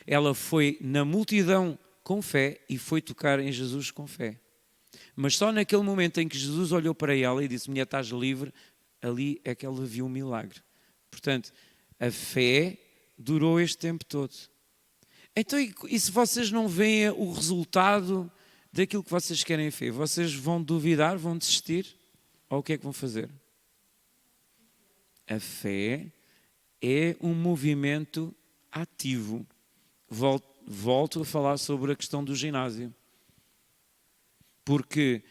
ela foi na multidão com fé e foi tocar em Jesus com fé. Mas só naquele momento em que Jesus olhou para ela e disse, mulher, estás livre, ali é que ela viu um milagre. Portanto, a fé durou este tempo todo. Então, e se vocês não veem o resultado daquilo que vocês querem ver, vocês vão duvidar, vão desistir? Ou o que é que vão fazer? A fé é um movimento ativo. Volto a falar sobre a questão do ginásio. Porque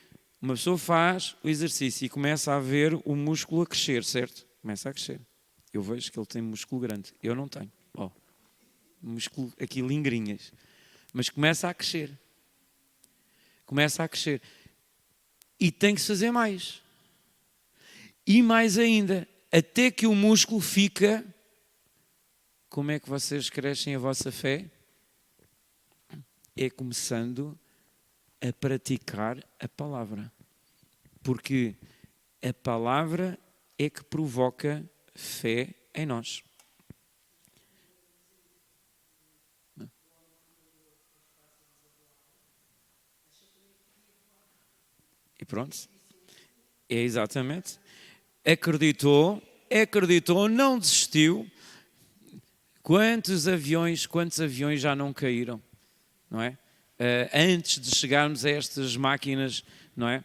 uma pessoa faz o exercício e começa a ver o músculo a crescer, certo? Começa a crescer. Eu vejo que ele tem músculo grande. Eu não tenho. Músculo aqui, lingrinhas. Mas começa a crescer. Começa a crescer. E tem que se fazer mais. E mais ainda, até que o músculo fica... Como é que vocês crescem a vossa fé? É começando a praticar a palavra. Porque a palavra é que provoca fé em nós. E pronto. É exatamente. Acreditou, não desistiu. Quantos aviões já não caíram, não é? Antes de chegarmos a estas máquinas, não é?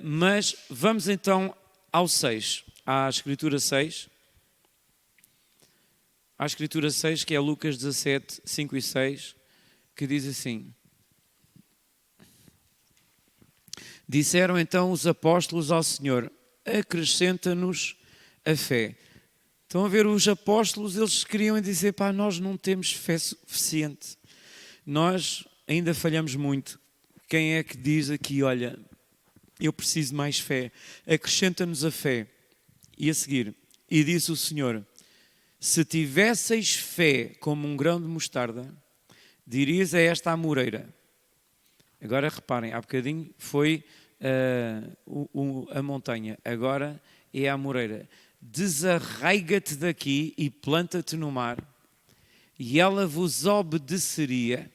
Mas vamos então ao 6, à Escritura 6. À Escritura 6, que é Lucas 17, 5 e 6, que diz assim: disseram então os apóstolos ao Senhor, acrescenta-nos a fé. Estão a ver, os apóstolos, eles queriam dizer, nós não temos fé suficiente. Nós ainda falhamos muito. Quem é que diz aqui, olha, eu preciso de mais fé? Acrescenta-nos a fé. E a seguir, e disse o Senhor, se tivesseis fé como um grão de mostarda, dirias a esta amoreira. Agora reparem, há bocadinho foi a montanha, agora é a amoreira. Desarraiga-te daqui e planta-te no mar, e ela vos obedeceria,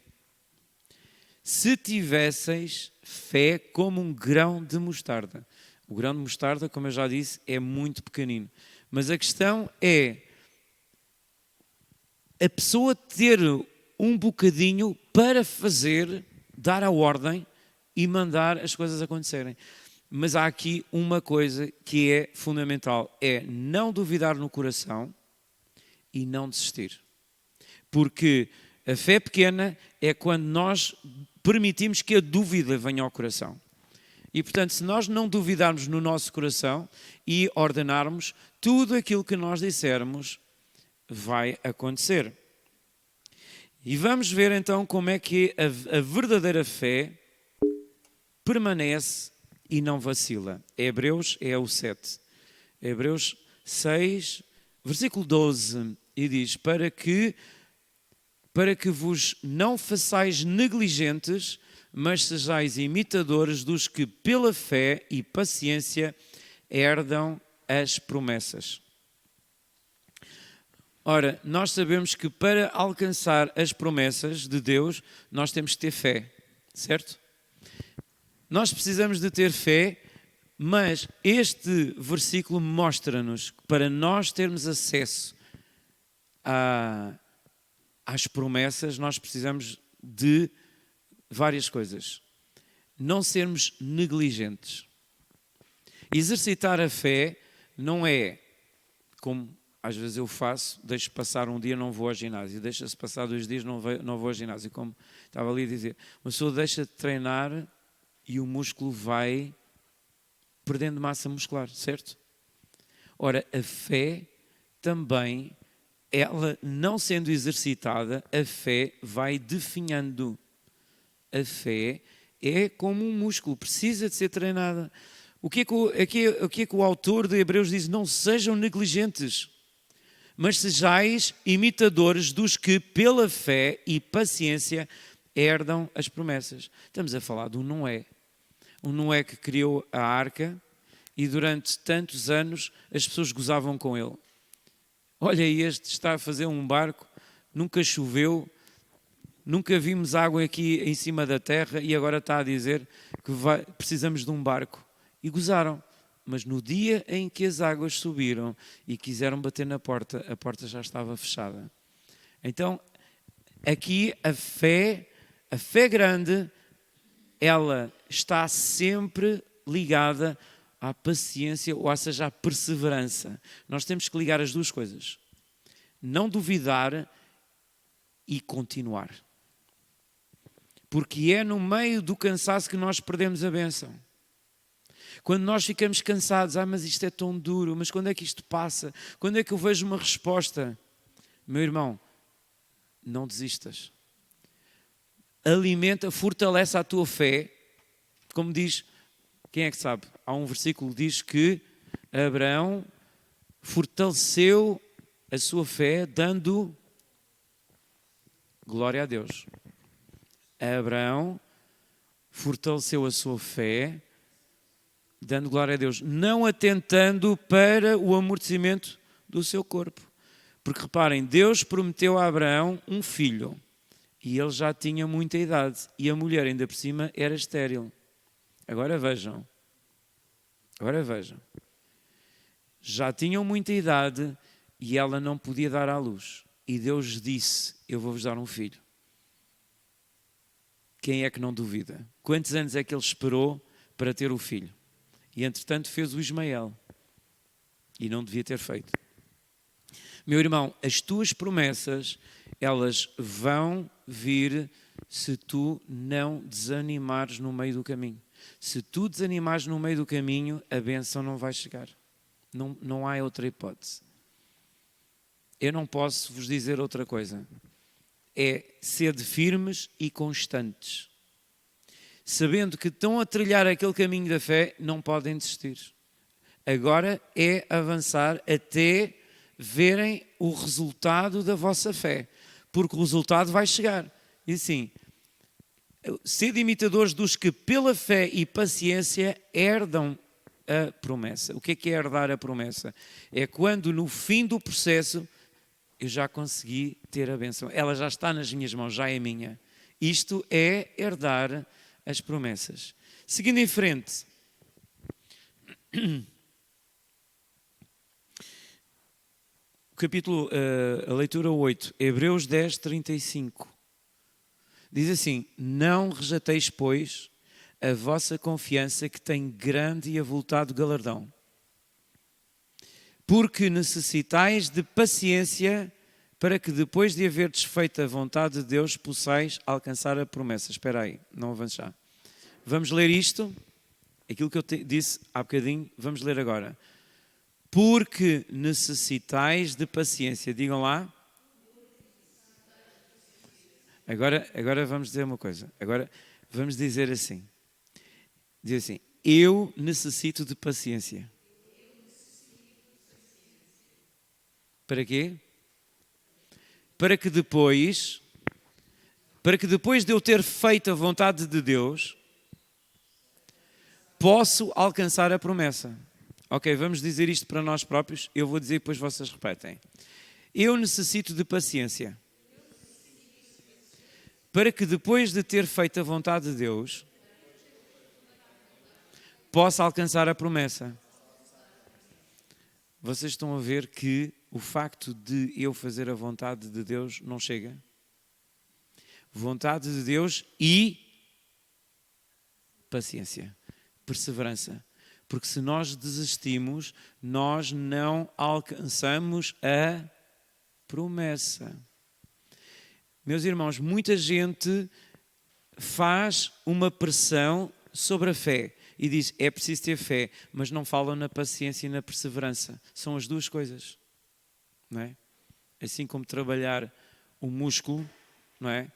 se tivesseis fé como um grão de mostarda. O grão de mostarda, como eu já disse, é muito pequenino. Mas a questão é a pessoa ter um bocadinho para fazer, dar a ordem e mandar as coisas acontecerem. Mas há aqui uma coisa que é fundamental, é não duvidar no coração e não desistir. Porque a fé pequena é quando nós permitimos que a dúvida venha ao coração. E, portanto, se nós não duvidarmos no nosso coração e ordenarmos, tudo aquilo que nós dissermos vai acontecer. E vamos ver então como é que a verdadeira fé permanece e não vacila. Hebreus é o 7. Hebreus 6, versículo 12, e diz: para que vos não façais negligentes, mas sejais imitadores dos que pela fé e paciência herdam as promessas. Ora, nós sabemos que para alcançar as promessas de Deus, nós temos que ter fé, certo? Nós precisamos de ter fé, mas este versículo mostra-nos que para nós termos acesso às promessas, nós precisamos de várias coisas. Não sermos negligentes. Exercitar a fé não é como às vezes eu faço, deixo passar um dia, não vou ao ginásio, deixa-se passar 2 dias, não vou ao ginásio, como estava ali a dizer. Uma pessoa deixa de treinar e o músculo vai perdendo massa muscular, certo? Ora, a fé também, ela não sendo exercitada, a fé vai definhando. A fé é como um músculo, precisa de ser treinada. O que é que o autor de Hebreus diz? Não sejam negligentes, mas sejais imitadores dos que pela fé e paciência herdam as promessas. Estamos a falar de um Noé. Um Noé que criou a arca e durante tantos anos as pessoas gozavam com ele. Olha, este está a fazer um barco, nunca choveu, nunca vimos água aqui em cima da terra e agora está a dizer que precisamos de um barco. E gozaram. Mas no dia em que as águas subiram e quiseram bater na porta, a porta já estava fechada. Então, aqui a fé grande, ela está sempre ligada à paciência, ou seja, à perseverança. Nós temos que ligar as duas coisas. Não duvidar e continuar. Porque é no meio do cansaço que nós perdemos a bênção. Quando nós ficamos cansados, mas isto é tão duro, mas quando é que isto passa? Quando é que eu vejo uma resposta? Meu irmão, não desistas. Alimenta, fortalece a tua fé. Como diz, quem é que sabe? Há um versículo que diz que Abraão fortaleceu a sua fé dando glória a Deus. Abraão fortaleceu a sua fé dando glória a Deus, não atentando para o amortecimento do seu corpo. Porque reparem, Deus prometeu a Abraão um filho e ele já tinha muita idade e a mulher ainda por cima era estéril. Agora vejam. Já tinham muita idade e ela não podia dar à luz. E Deus disse, eu vou-vos dar um filho. Quem é que não duvida? Quantos anos é que ele esperou para ter o filho? E entretanto fez o Ismael. E não devia ter feito. Meu irmão, as tuas promessas, elas vão vir se tu não desanimares no meio do caminho. Se tu desanimares no meio do caminho, a bênção não vai chegar. Não há outra hipótese. Eu não posso vos dizer outra coisa. É sede firmes e constantes. Sabendo que estão a trilhar aquele caminho da fé, não podem desistir. Agora é avançar até verem o resultado da vossa fé. Porque o resultado vai chegar. E assim, sede imitadores dos que pela fé e paciência herdam a promessa. O que é herdar a promessa? É quando no fim do processo eu já consegui ter a bênção. Ela já está nas minhas mãos, já é minha. Isto é herdar as promessas. Seguindo em frente. Capítulo, a leitura 8, Hebreus 10, 35. Diz assim, não rejeiteis, pois, a vossa confiança que tem grande e avultado galardão. Porque necessitais de paciência para que depois de haverdes feito a vontade de Deus, possais alcançar a promessa. Espera aí, não avances já. Vamos ler isto, aquilo que eu disse há bocadinho, vamos ler agora. Porque necessitais de paciência. Digam lá. Agora vamos dizer uma coisa. Agora vamos dizer assim. Diz assim, eu necessito de paciência. Para quê? Para que depois de eu ter feito a vontade de Deus, posso alcançar a promessa. Ok, vamos dizer isto para nós próprios. Eu vou dizer e depois vocês repetem. Eu necessito de paciência. Para que depois de ter feito a vontade de Deus, possa alcançar a promessa. Vocês estão a ver que o facto de eu fazer a vontade de Deus não chega? Vontade de Deus e paciência, perseverança. Porque se nós desistimos, nós não alcançamos a promessa. Meus irmãos, muita gente faz uma pressão sobre a fé e diz, é preciso ter fé, mas não falam na paciência e na perseverança. São as duas coisas, não é? Assim como trabalhar o músculo, não é?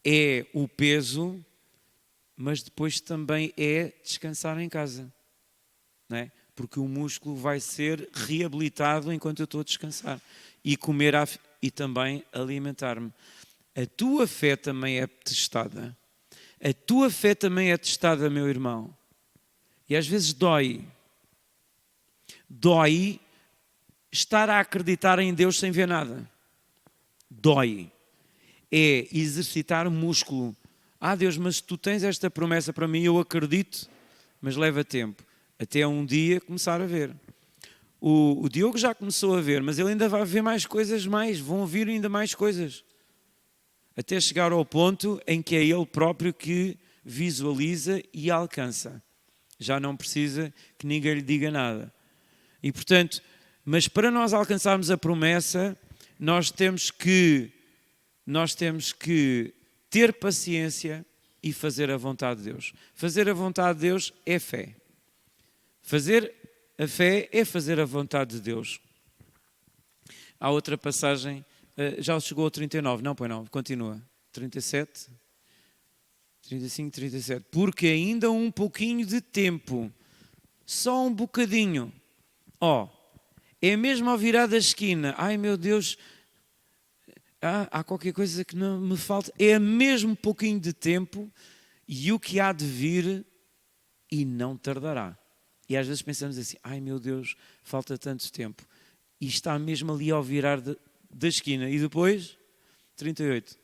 É o peso, mas depois também é descansar em casa, não é? Porque o músculo vai ser reabilitado enquanto eu estou a descansar e comer e também alimentar-me. A tua fé também é testada. A tua fé também é testada, meu irmão. E às vezes dói. Dói estar a acreditar em Deus sem ver nada. Dói. É exercitar o músculo. Ah, Deus, mas tu tens esta promessa para mim, eu acredito, mas leva tempo. Até um dia começar a ver. O Diogo já começou a ver, mas ele ainda vai ver mais coisas vão vir ainda mais coisas. Até chegar ao ponto em que é ele próprio que visualiza e alcança. Já não precisa que ninguém lhe diga nada. E portanto, mas para nós alcançarmos a promessa, nós temos que ter paciência e fazer a vontade de Deus. Fazer a vontade de Deus é fé. Fazer a fé é fazer a vontade de Deus. Há outra passagem, já chegou ao 39, não, pois não, continua. 37, 35, 37. Porque ainda um pouquinho de tempo, só um bocadinho. É mesmo ao virar da esquina. Ai meu Deus, há qualquer coisa que não me falta. É mesmo um pouquinho de tempo e o que há de vir e não tardará. E às vezes pensamos assim, ai meu Deus, falta tanto tempo. E está mesmo ali ao virar da esquina. E depois, 38.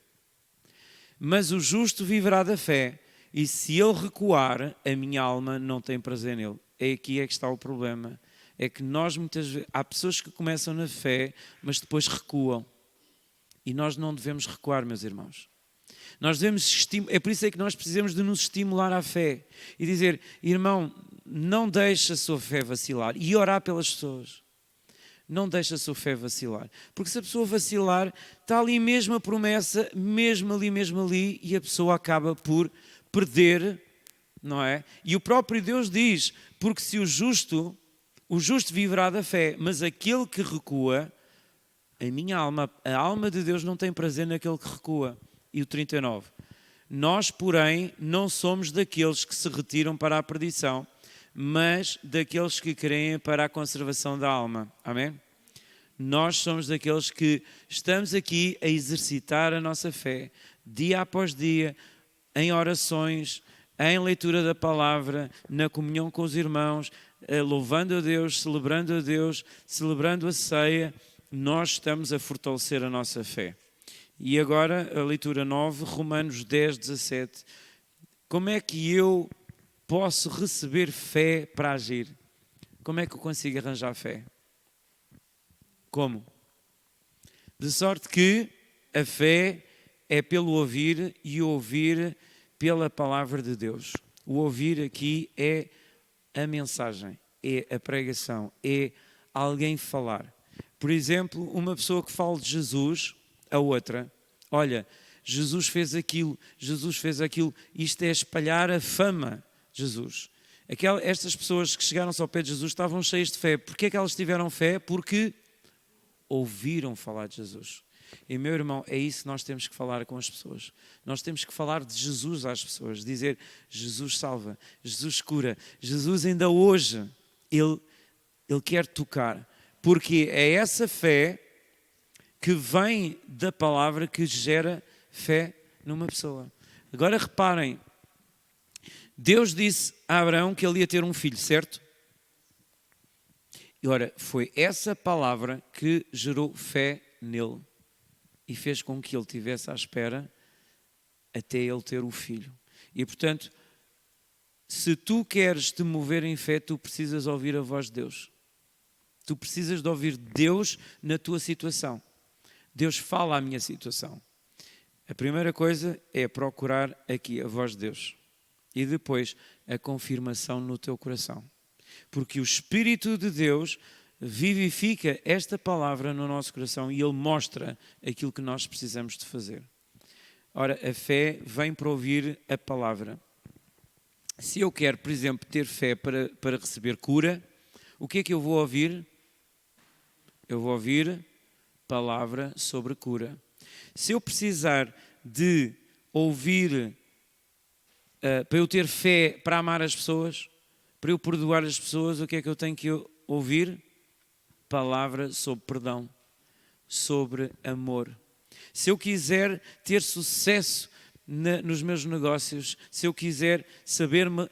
Mas o justo viverá da fé, e se ele recuar, a minha alma não tem prazer nele. Aqui é que está o problema. É que nós muitas vezes, há pessoas que começam na fé, mas depois recuam. E nós não devemos recuar, meus irmãos. Nós devemos é por isso é que nós precisamos de nos estimular à fé. E dizer, irmão, não deixe a sua fé vacilar. E orar pelas pessoas. Não deixe a sua fé vacilar. Porque se a pessoa vacilar, está ali mesmo a promessa, mesmo ali, e a pessoa acaba por perder, não é? E o próprio Deus diz, porque se o justo viverá da fé, mas aquele que recua, a alma de Deus não tem prazer naquele que recua. E o 39. Nós, porém, não somos daqueles que se retiram para a perdição, mas daqueles que creem para a conservação da alma. Amém? Nós somos daqueles que estamos aqui a exercitar a nossa fé, dia após dia, em orações, em leitura da palavra, na comunhão com os irmãos, louvando a Deus, celebrando a ceia. Nós estamos a fortalecer a nossa fé. E agora a leitura 9, Romanos 10, 17. Como é que eu posso receber fé para agir? Como é que eu consigo arranjar fé? Como? De sorte que a fé é pelo ouvir e o ouvir pela palavra de Deus. O ouvir aqui é a mensagem, é a pregação, é alguém falar. Por exemplo, uma pessoa que fala de Jesus, a outra, olha, Jesus fez aquilo, isto é espalhar a fama de Jesus. Estas pessoas que chegaram-se ao pé de Jesus estavam cheias de fé. Porquê é que elas tiveram fé? Porque ouviram falar de Jesus. E, meu irmão, é isso que nós temos que falar com as pessoas. Nós temos que falar de Jesus às pessoas, dizer Jesus salva, Jesus cura, Jesus ainda hoje, Ele quer tocar. Porque é essa fé que vem da palavra que gera fé numa pessoa. Agora reparem, Deus disse a Abraão que ele ia ter um filho, certo? E ora, foi essa palavra que gerou fé nele e fez com que ele estivesse à espera até ele ter o filho. E portanto, se tu queres te mover em fé, tu precisas ouvir a voz de Deus. Tu precisas de ouvir Deus na tua situação. Deus fala à minha situação. A primeira coisa é procurar aqui a voz de Deus. E depois a confirmação no teu coração. Porque o Espírito de Deus vivifica esta palavra no nosso coração e Ele mostra aquilo que nós precisamos de fazer. Ora, a fé vem para ouvir a palavra. Se eu quero, por exemplo, ter fé para receber cura, o que é que eu vou ouvir? Eu vou ouvir palavra sobre cura. Se eu precisar de ouvir, para eu ter fé para amar as pessoas, para eu perdoar as pessoas, o que é que eu tenho que ouvir? Palavra sobre perdão, sobre amor. Se eu quiser ter sucesso nos meus negócios, se eu quiser saber-me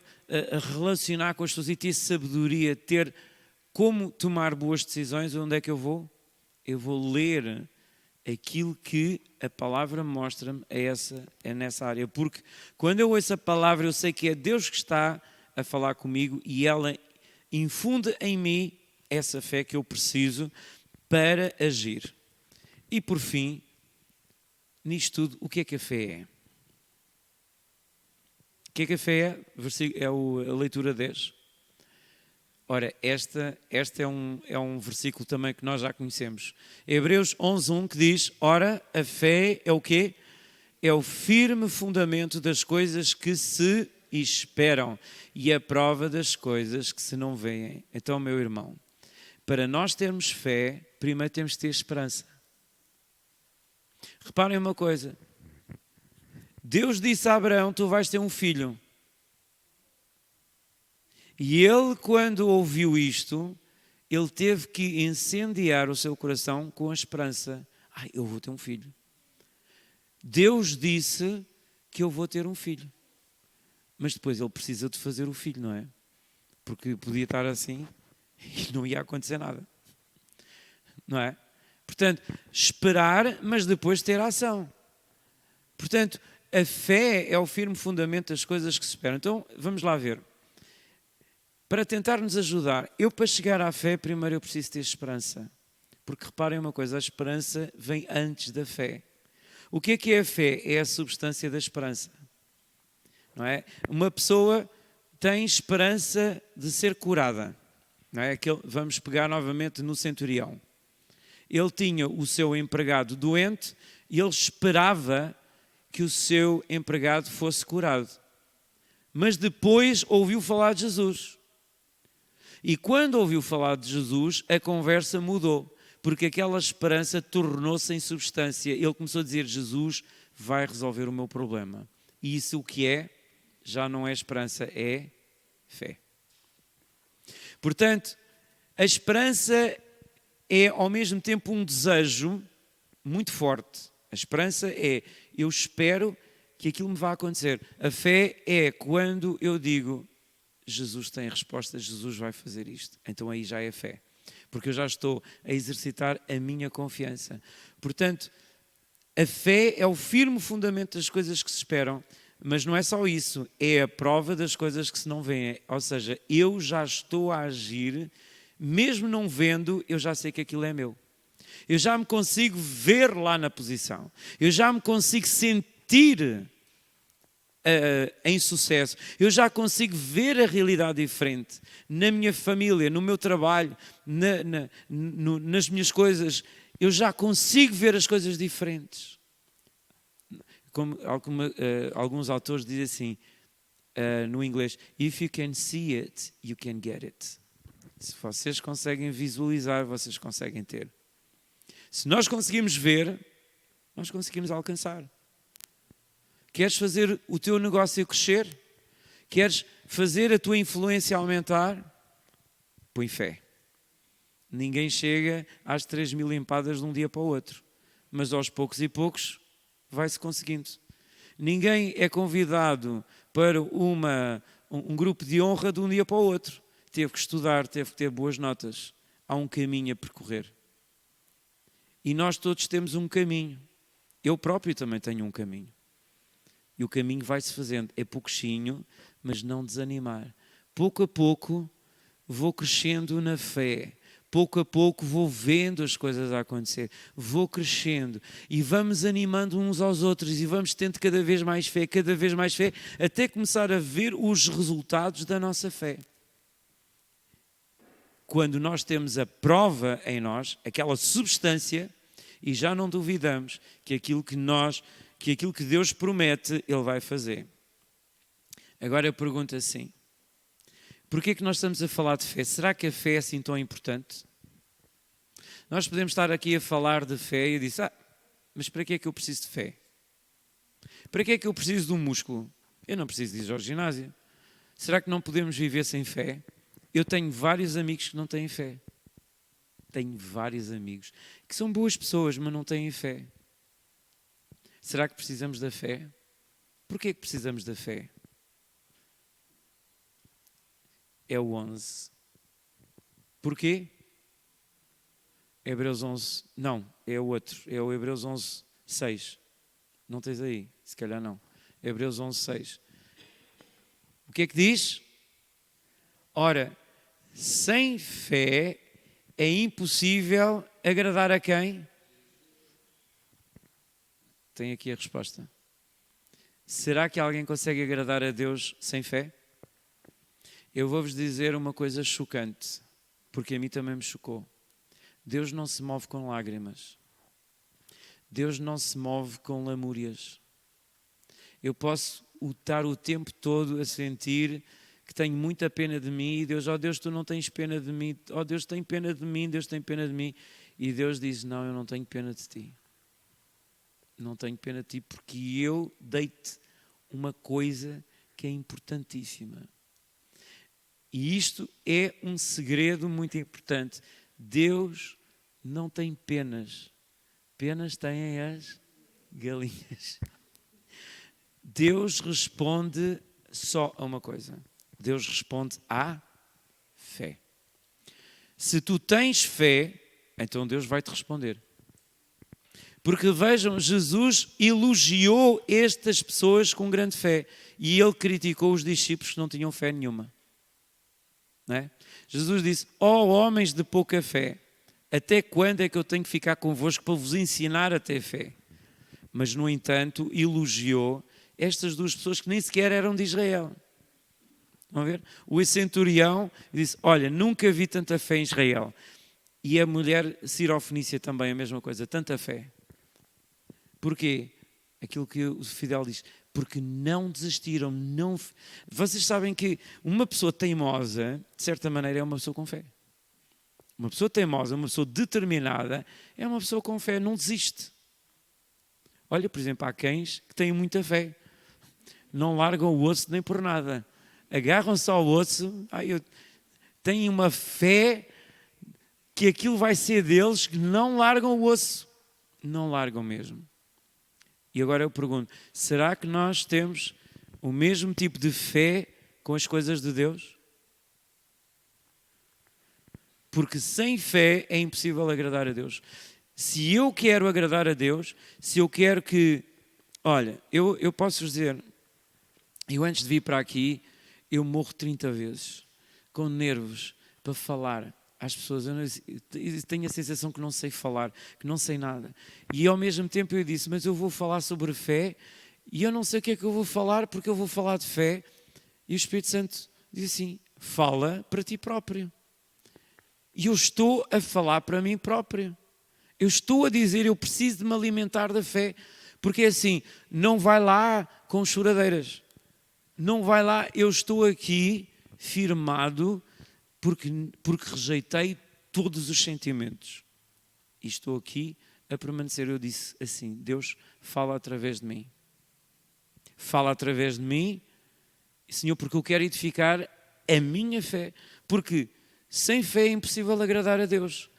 relacionar com as pessoas e ter sabedoria, ter como tomar boas decisões, onde é que eu vou? Eu vou ler aquilo que a palavra mostra-me, é nessa área. Porque quando eu ouço a palavra, eu sei que é Deus que está a falar comigo e ela infunde em mim essa fé que eu preciso para agir. E por fim, nisto tudo, o que é que a fé é? O que é que a fé é? É a leitura 10. Ora, este é um versículo também que nós já conhecemos. Hebreus 11:1 que diz, ora, a fé é o quê? É o firme fundamento das coisas que se esperam e a prova das coisas que se não veem. Então, meu irmão, para nós termos fé, primeiro temos de ter esperança. Reparem uma coisa. Deus disse a Abraão, tu vais ter um filho. E ele, quando ouviu isto, ele teve que incendiar o seu coração com a esperança. Eu vou ter um filho. Deus disse que eu vou ter um filho. Mas depois ele precisa de fazer o filho, não é? Porque podia estar assim e não ia acontecer nada. Não é? Portanto, esperar, mas depois ter ação. Portanto, a fé é o firme fundamento das coisas que se esperam. Então, vamos lá ver. Para tentar nos ajudar, para chegar à fé, primeiro eu preciso ter esperança. Porque reparem uma coisa, a esperança vem antes da fé. O que é a fé? É a substância da esperança. Não é? Uma pessoa tem esperança de ser curada. Não é? Vamos pegar novamente no centurião. Ele tinha o seu empregado doente e ele esperava que o seu empregado fosse curado. Mas depois ouviu falar de Jesus. E quando ouviu falar de Jesus, a conversa mudou, porque aquela esperança tornou-se em substância. Ele começou a dizer, Jesus vai resolver o meu problema. E isso o que é? Já não é esperança, é fé. Portanto, a esperança é ao mesmo tempo um desejo muito forte. A esperança é, eu espero que aquilo me vá acontecer. A fé é quando eu digo, Jesus tem resposta, Jesus vai fazer isto. Então aí já é fé. Porque eu já estou a exercitar a minha confiança. Portanto, a fé é o firme fundamento das coisas que se esperam, mas não é só isso, é a prova das coisas que se não veem. Ou seja, eu já estou a agir, mesmo não vendo, eu já sei que aquilo é meu. Eu já me consigo ver lá na posição. Eu já me consigo sentir em sucesso. Eu já consigo ver a realidade diferente na minha família, no meu trabalho, nas minhas coisas. Eu já consigo ver as coisas diferentes. Como alguns autores dizem assim, no inglês, if you can see it, you can get it. Se vocês conseguem visualizar, vocês conseguem ter. Se nós conseguimos ver, nós conseguimos alcançar. Queres fazer o teu negócio crescer? Queres fazer a tua influência aumentar? Põe fé. Ninguém chega às 3.000 empadas de um dia para o outro. Mas aos poucos e poucos vai-se conseguindo. Ninguém é convidado para um grupo de honra de um dia para o outro. Teve que estudar, teve que ter boas notas. Há um caminho a percorrer. E nós todos temos um caminho. Eu próprio também tenho um caminho. E o caminho vai-se fazendo. É pouquinho, mas não desanimar. Pouco a pouco vou crescendo na fé. Pouco a pouco vou vendo as coisas a acontecer. Vou crescendo. E vamos animando uns aos outros. E vamos tendo cada vez mais fé, até começar a ver os resultados da nossa fé. Quando nós temos a prova em nós, aquela substância, e já não duvidamos que aquilo que Deus promete, Ele vai fazer. Agora eu pergunto assim, porquê é que nós estamos a falar de fé? Será que a fé é assim tão importante? Nós podemos estar aqui a falar de fé e dizer, mas para que é que eu preciso de fé? Para que é que eu preciso de um músculo? Eu não preciso de ir ao ginásio. Será que não podemos viver sem fé? Eu tenho vários amigos que não têm fé. Tenho vários amigos que são boas pessoas, mas não têm fé. Será que precisamos da fé? Porquê que precisamos da fé? É o 11. Porquê? Hebreus 11. Não, é o outro. É o Hebreus 11, 6. Não tens aí? Se calhar não. Hebreus 11, 6. O que é que diz? Ora, sem fé é impossível agradar a quem? Tem aqui a resposta. Será que alguém consegue agradar a Deus sem fé? Eu vou-vos dizer uma coisa chocante, porque a mim também me chocou. Deus não se move com lágrimas. Deus não se move com lamúrias. Eu posso estar o tempo todo a sentir que tenho muita pena de mim e Deus, Deus, tu não tens pena de mim. Deus tem pena de mim, Deus tem pena de mim. E Deus diz, não, eu não tenho pena de ti. Não tenho pena de ti porque eu dei-te uma coisa que é importantíssima. E isto é um segredo muito importante. Deus não tem penas. Penas têm as galinhas. Deus responde só a uma coisa. Deus responde à fé. Se tu tens fé, então Deus vai te responder. Porque vejam, Jesus elogiou estas pessoas com grande fé e ele criticou os discípulos que não tinham fé nenhuma. Não é? Jesus disse, homens de pouca fé, até quando é que eu tenho que ficar convosco para vos ensinar a ter fé? Mas, no entanto, elogiou estas duas pessoas que nem sequer eram de Israel. Vão ver? O centurião disse, olha, nunca vi tanta fé em Israel. E a mulher sirofenícia também, a mesma coisa, tanta fé. Porquê? Aquilo que o Fidel diz, porque não desistiram. Não... Vocês sabem que uma pessoa teimosa, de certa maneira, é uma pessoa com fé. Uma pessoa teimosa, uma pessoa determinada, é uma pessoa com fé, não desiste. Olha, por exemplo, há cães que têm muita fé. Não largam o osso nem por nada. Agarram-se ao osso, têm uma fé que aquilo vai ser deles, que não largam o osso. Não largam mesmo. E agora eu pergunto, será que nós temos o mesmo tipo de fé com as coisas de Deus? Porque sem fé é impossível agradar a Deus. Se eu quero agradar a Deus, se eu quero que... Olha, eu posso dizer, eu antes de vir para aqui, eu morro 30 vezes, com nervos, para falar às pessoas. Eu tenho a sensação que não sei falar, que não sei nada. E ao mesmo tempo eu disse, mas eu vou falar sobre fé e eu não sei o que é que eu vou falar, porque eu vou falar de fé. E o Espírito Santo diz assim, fala para ti próprio. E eu estou a falar para mim próprio. Eu estou a dizer, eu preciso de me alimentar da fé. Porque é assim, não vai lá com choradeiras. Não vai lá, eu estou aqui firmado porque rejeitei todos os sentimentos. E estou aqui a permanecer. Eu disse assim, Deus fala através de mim. Fala através de mim, Senhor, porque eu quero edificar a minha fé. Porque sem fé é impossível agradar a Deus.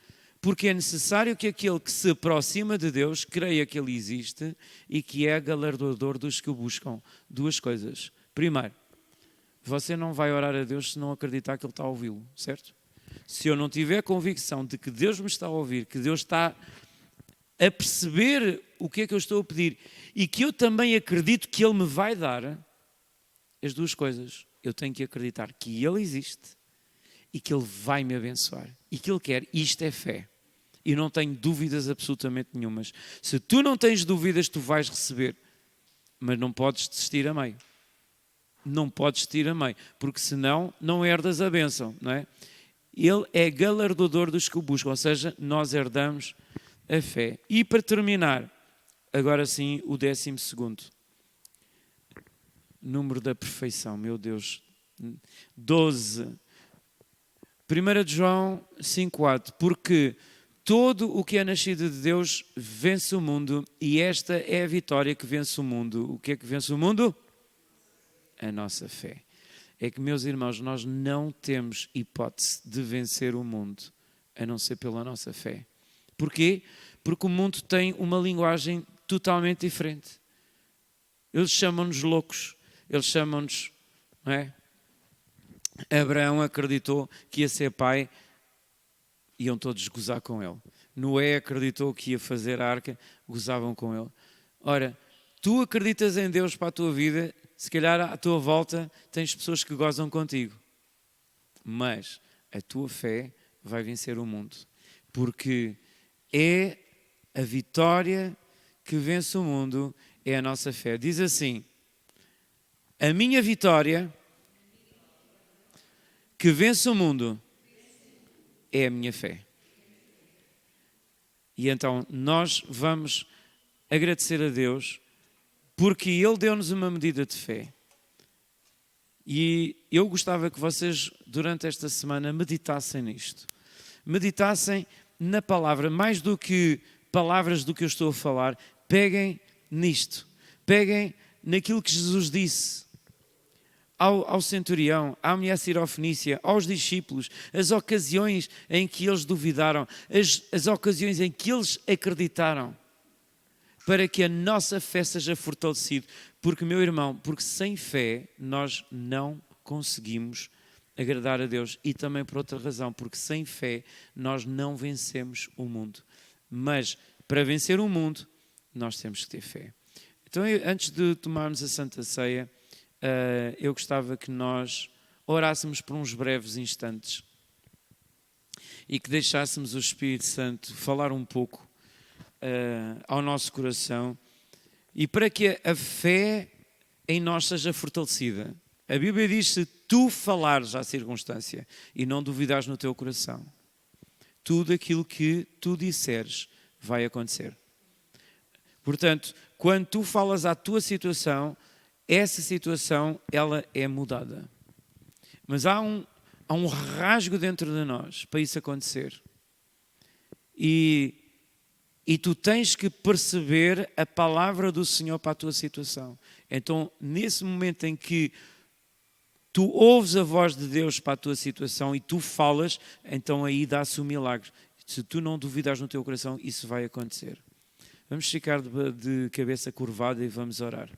Porque é necessário que aquele que se aproxima de Deus creia que Ele existe e que é galardoador dos que o buscam. Duas coisas. Primeiro, você não vai orar a Deus se não acreditar que Ele está a ouvi-lo, certo? Se eu não tiver convicção de que Deus me está a ouvir, que Deus está a perceber o que é que eu estou a pedir e que eu também acredito que Ele me vai dar, as duas coisas, eu tenho que acreditar que Ele existe e que Ele vai me abençoar e que Ele quer. Isto é fé. E não tenho dúvidas absolutamente nenhumas. Se tu não tens dúvidas, tu vais receber. Mas não podes desistir a meio. Não podes desistir a meio. Porque senão não herdas a bênção, não é? Ele é galardoador dos que o buscam. Ou seja, nós herdamos a fé. E para terminar, agora sim, o 12º. Número da perfeição, meu Deus. 12. 1 João 5,4. Porque todo o que é nascido de Deus vence o mundo e esta é a vitória que vence o mundo. O que é que vence o mundo? A nossa fé. É que, meus irmãos, nós não temos hipótese de vencer o mundo a não ser pela nossa fé. Porquê? Porque o mundo tem uma linguagem totalmente diferente. Eles chamam-nos loucos. Eles chamam-nos, não é? Abraão acreditou que ia ser pai, iam todos gozar com ele. Noé acreditou que ia fazer a arca, gozavam com ele. Ora, tu acreditas em Deus para a tua vida, se calhar à tua volta tens pessoas que gozam contigo. Mas a tua fé vai vencer o mundo. Porque é a vitória que vence o mundo, é a nossa fé. Diz assim, a minha vitória que vence o mundo é a minha fé. E então nós vamos agradecer a Deus porque Ele deu-nos uma medida de fé. E eu gostava que vocês, durante esta semana, meditassem nisto. Meditassem na palavra, mais do que palavras do que eu estou a falar, peguem nisto. Peguem naquilo que Jesus disse ao centurião, à mulher sirofenícia, aos discípulos, as ocasiões em que eles duvidaram, as ocasiões em que eles acreditaram, para que a nossa fé seja fortalecida. Porque, meu irmão, porque sem fé nós não conseguimos agradar a Deus. E também por outra razão, porque sem fé nós não vencemos o mundo. Mas para vencer o mundo, nós temos que ter fé. Então, antes de tomarmos a Santa Ceia, eu gostava que nós orássemos por uns breves instantes e que deixássemos o Espírito Santo falar um pouco ao nosso coração e para que a fé em nós seja fortalecida. A Bíblia diz: se tu falares à circunstância e não duvidares no teu coração, tudo aquilo que tu disseres vai acontecer. Portanto, quando tu falas à tua situação, essa situação, ela é mudada. Mas há um rasgo dentro de nós para isso acontecer. E tu tens que perceber a palavra do Senhor para a tua situação. Então, nesse momento em que tu ouves a voz de Deus para a tua situação e tu falas, então aí dá-se o milagre. Se tu não duvidares no teu coração, isso vai acontecer. Vamos ficar de cabeça curvada e vamos orar.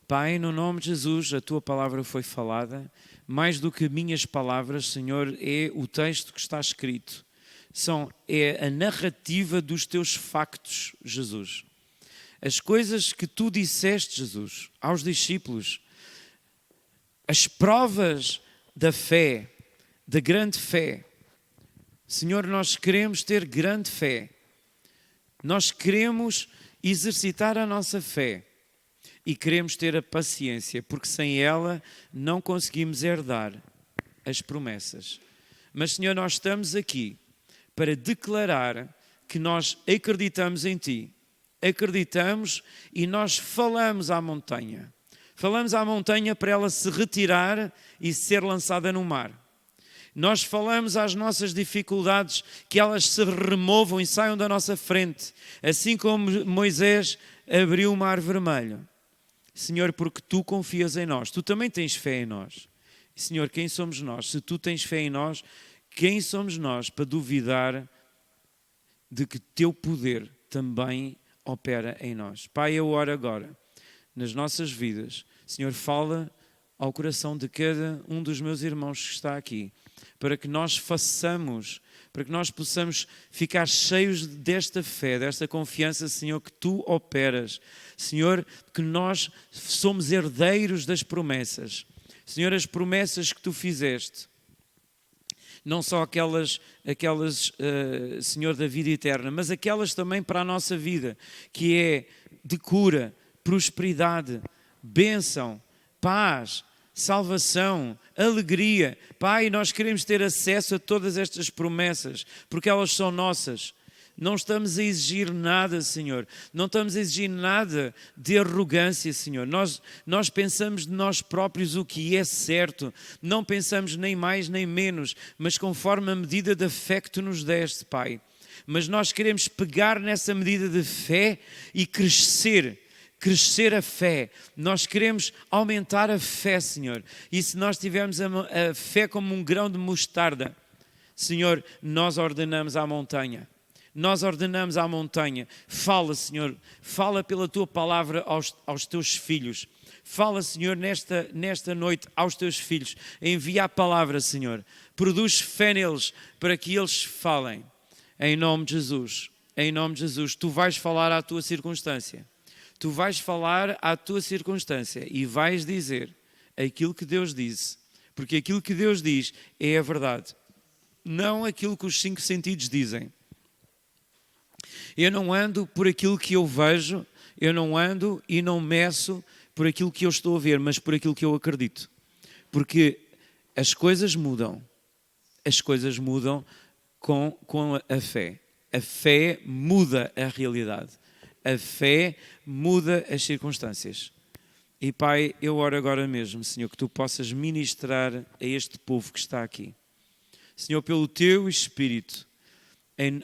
Pai, no nome de Jesus, a Tua palavra foi falada. Mais do que minhas palavras, Senhor, é o texto que está escrito. É a narrativa dos Teus factos, Jesus. As coisas que Tu disseste, Jesus, aos discípulos. As provas da fé, da grande fé. Senhor, nós queremos ter grande fé. Nós queremos exercitar a nossa fé. E queremos ter a paciência, porque sem ela não conseguimos herdar as promessas. Mas, Senhor, nós estamos aqui para declarar que nós acreditamos em Ti. Acreditamos e nós falamos à montanha. Falamos à montanha para ela se retirar e ser lançada no mar. Nós falamos às nossas dificuldades que elas se removam e saiam da nossa frente, assim como Moisés abriu o mar vermelho. Senhor, porque Tu confias em nós, Tu também tens fé em nós. Senhor, quem somos nós? Se Tu tens fé em nós, quem somos nós para duvidar de que Teu poder também opera em nós? Pai, eu oro agora nas nossas vidas. Senhor, fala ao coração de cada um dos meus irmãos que está aqui, para que nós façamos, para que nós possamos ficar cheios desta fé, desta confiança, Senhor, que Tu operas. Senhor, que nós somos herdeiros das promessas. Senhor, as promessas que Tu fizeste, não só aquelas Senhor, da vida eterna, mas aquelas também para a nossa vida, que é de cura, prosperidade, bênção, paz, salvação, alegria. Pai, nós queremos ter acesso a todas estas promessas, porque elas são nossas. Não estamos a exigir nada, Senhor. Não estamos a exigir nada de arrogância, Senhor. Nós pensamos de nós próprios o que é certo. Não pensamos nem mais nem menos, mas conforme a medida da fé que Tu nos deste, Pai. Mas nós queremos pegar nessa medida de fé e crescer a fé. Nós queremos aumentar a fé, Senhor. E se nós tivermos a fé como um grão de mostarda, Senhor, nós ordenamos à montanha. Nós ordenamos à montanha. Fala, Senhor, fala pela Tua palavra aos Teus filhos. Fala, Senhor, nesta noite aos Teus filhos. Envia a palavra, Senhor. Produz fé neles para que eles falem. Em nome de Jesus. Em nome de Jesus. Tu vais falar à tua circunstância. Tu vais falar à tua circunstância e vais dizer aquilo que Deus disse. Porque aquilo que Deus diz é a verdade. Não aquilo que os 5 sentidos dizem. Eu não ando por aquilo que eu vejo, eu não ando e não meço por aquilo que eu estou a ver, mas por aquilo que eu acredito. Porque as coisas mudam com a fé. A fé muda a realidade. A fé muda as circunstâncias. E Pai, eu oro agora mesmo, Senhor, que Tu possas ministrar a este povo que está aqui. Senhor, pelo Teu Espírito,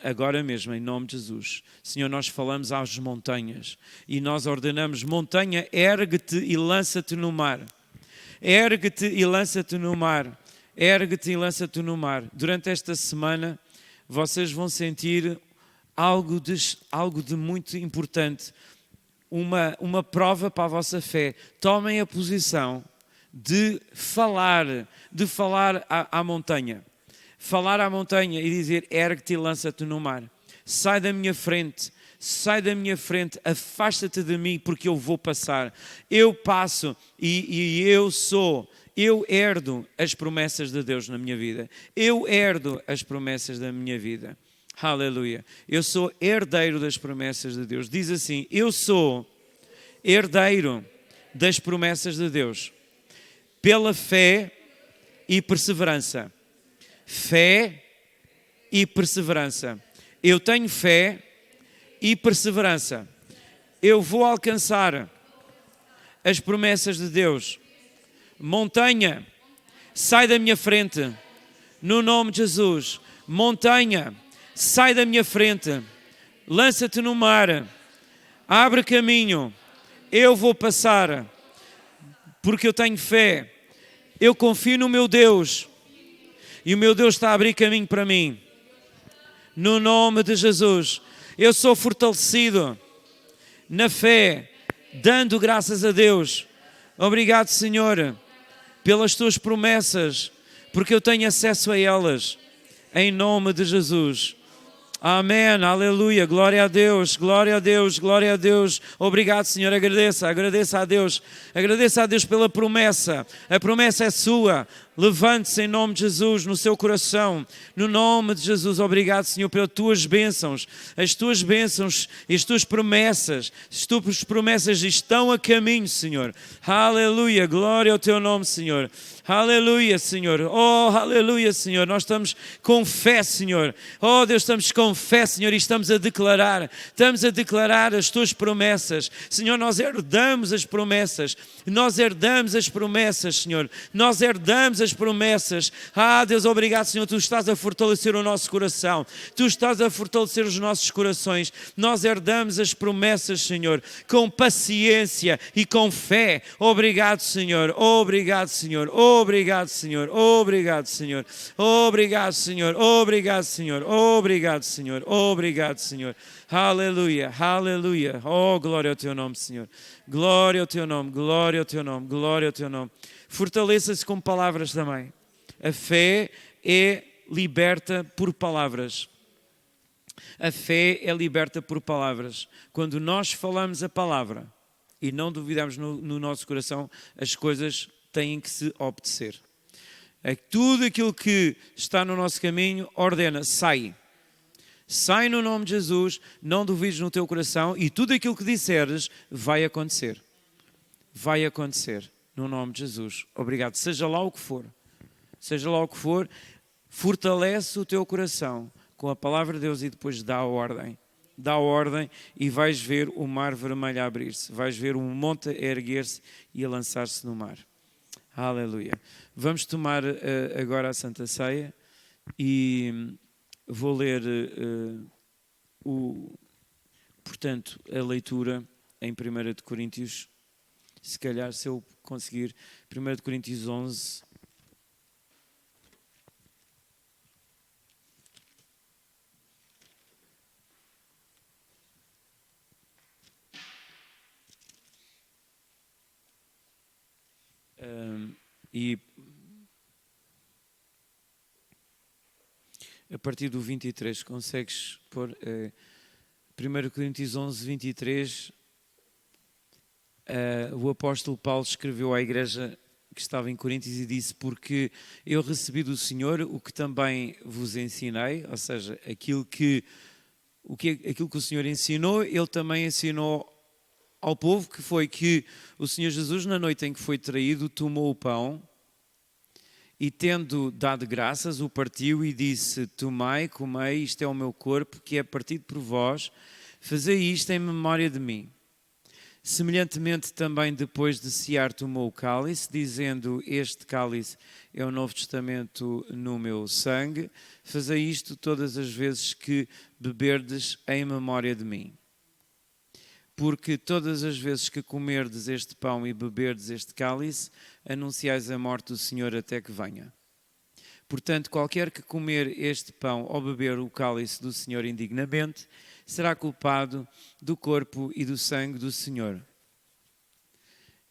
agora mesmo, em nome de Jesus. Senhor, nós falamos às montanhas e nós ordenamos: montanha, ergue-te e lança-te no mar. Ergue-te e lança-te no mar. Ergue-te e lança-te no mar. Durante esta semana, vocês vão sentir algo de muito importante. Uma prova para a vossa fé. Tomem a posição de falar à montanha. Falar à montanha e dizer: ergue-te e lança-te no mar. Sai da minha frente, afasta-te de mim, porque eu vou passar. Eu passo e eu herdo as promessas de Deus na minha vida. Eu herdo as promessas da minha vida. Aleluia. Eu sou herdeiro das promessas de Deus. Diz assim: eu sou herdeiro das promessas de Deus. Pela fé e perseverança. Fé e perseverança. Eu tenho fé e perseverança. Eu vou alcançar as promessas de Deus. Montanha, sai da minha frente, no nome de Jesus. Montanha, sai da minha frente, lança-te no mar, abre caminho, eu vou passar, porque eu tenho fé, eu confio no meu Deus. E o meu Deus está a abrir caminho para mim. No nome de Jesus. Eu sou fortalecido na fé, dando graças a Deus. Obrigado, Senhor, pelas Tuas promessas, porque eu tenho acesso a elas. Em nome de Jesus. Amém, aleluia, glória a Deus, glória a Deus, glória a Deus. Obrigado, Senhor, agradeça a Deus pela promessa. A promessa é sua. Levante-se em nome de Jesus no seu coração, no nome de Jesus. Obrigado, Senhor, pelas tuas bênçãos e as tuas promessas. As tuas promessas estão a caminho, Senhor. Aleluia, glória ao teu nome, Senhor. Aleluia, Senhor. Oh, aleluia, Senhor. Nós estamos com fé, Senhor. Oh, Deus, estamos com fé, Senhor, e estamos a declarar as tuas promessas. Senhor, nós herdamos as promessas. Nós herdamos as promessas, Senhor. Nós herdamos as promessas. Ah, Deus, obrigado, Senhor. Tu estás a fortalecer o nosso coração. Tu estás a fortalecer os nossos corações. Nós herdamos as promessas, Senhor, com paciência e com fé. Obrigado, Senhor. Obrigado, Senhor. Obrigado, Senhor. Obrigado, Senhor. Obrigado, Senhor. Obrigado, Senhor. Obrigado, Senhor. Obrigado, Senhor. Aleluia. Aleluia. Oh, glória ao teu nome, Senhor. Glória ao teu nome. Glória ao teu nome. Glória ao teu nome. Fortaleça-se com palavras também. A fé é liberta por palavras. A fé é liberta por palavras. Quando nós falamos a palavra e não duvidamos no nosso coração, as coisas têm que se obedecer. Tudo aquilo que está no nosso caminho, ordena, sai. Sai no nome de Jesus, não duvides no teu coração e tudo aquilo que disseres vai acontecer. Vai acontecer no nome de Jesus. Obrigado. Seja lá o que for. Seja lá o que for, fortalece o teu coração com a palavra de Deus e depois dá a ordem. Dá a ordem e vais ver o mar vermelho a abrir-se. Vais ver um monte a erguer-se e a lançar-se no mar. Aleluia. Vamos tomar agora a Santa Ceia e vou ler, portanto, a leitura em 1 de Coríntios. Se calhar, se eu conseguir, 1 de Coríntios 11. E a partir do 23, consegues pôr 1 Coríntios 11, 23, o apóstolo Paulo escreveu à igreja que estava em Coríntios e disse: porque eu recebi do Senhor o que também vos ensinei, ou seja, aquilo que o Senhor ensinou, ele também ensinou ao povo, que foi que o Senhor Jesus, na noite em que foi traído, tomou o pão e, tendo dado graças, o partiu e disse: tomai, comei, isto é o meu corpo, que é partido por vós, fazei isto em memória de mim. Semelhantemente também, depois de cear, tomou o cálice, dizendo: este cálice é o Novo Testamento no meu sangue, fazei isto todas as vezes que beberdes em memória de mim. Porque todas as vezes que comerdes este pão e beberdes este cálice, anunciais a morte do Senhor até que venha. Portanto, qualquer que comer este pão ou beber o cálice do Senhor indignamente, será culpado do corpo e do sangue do Senhor.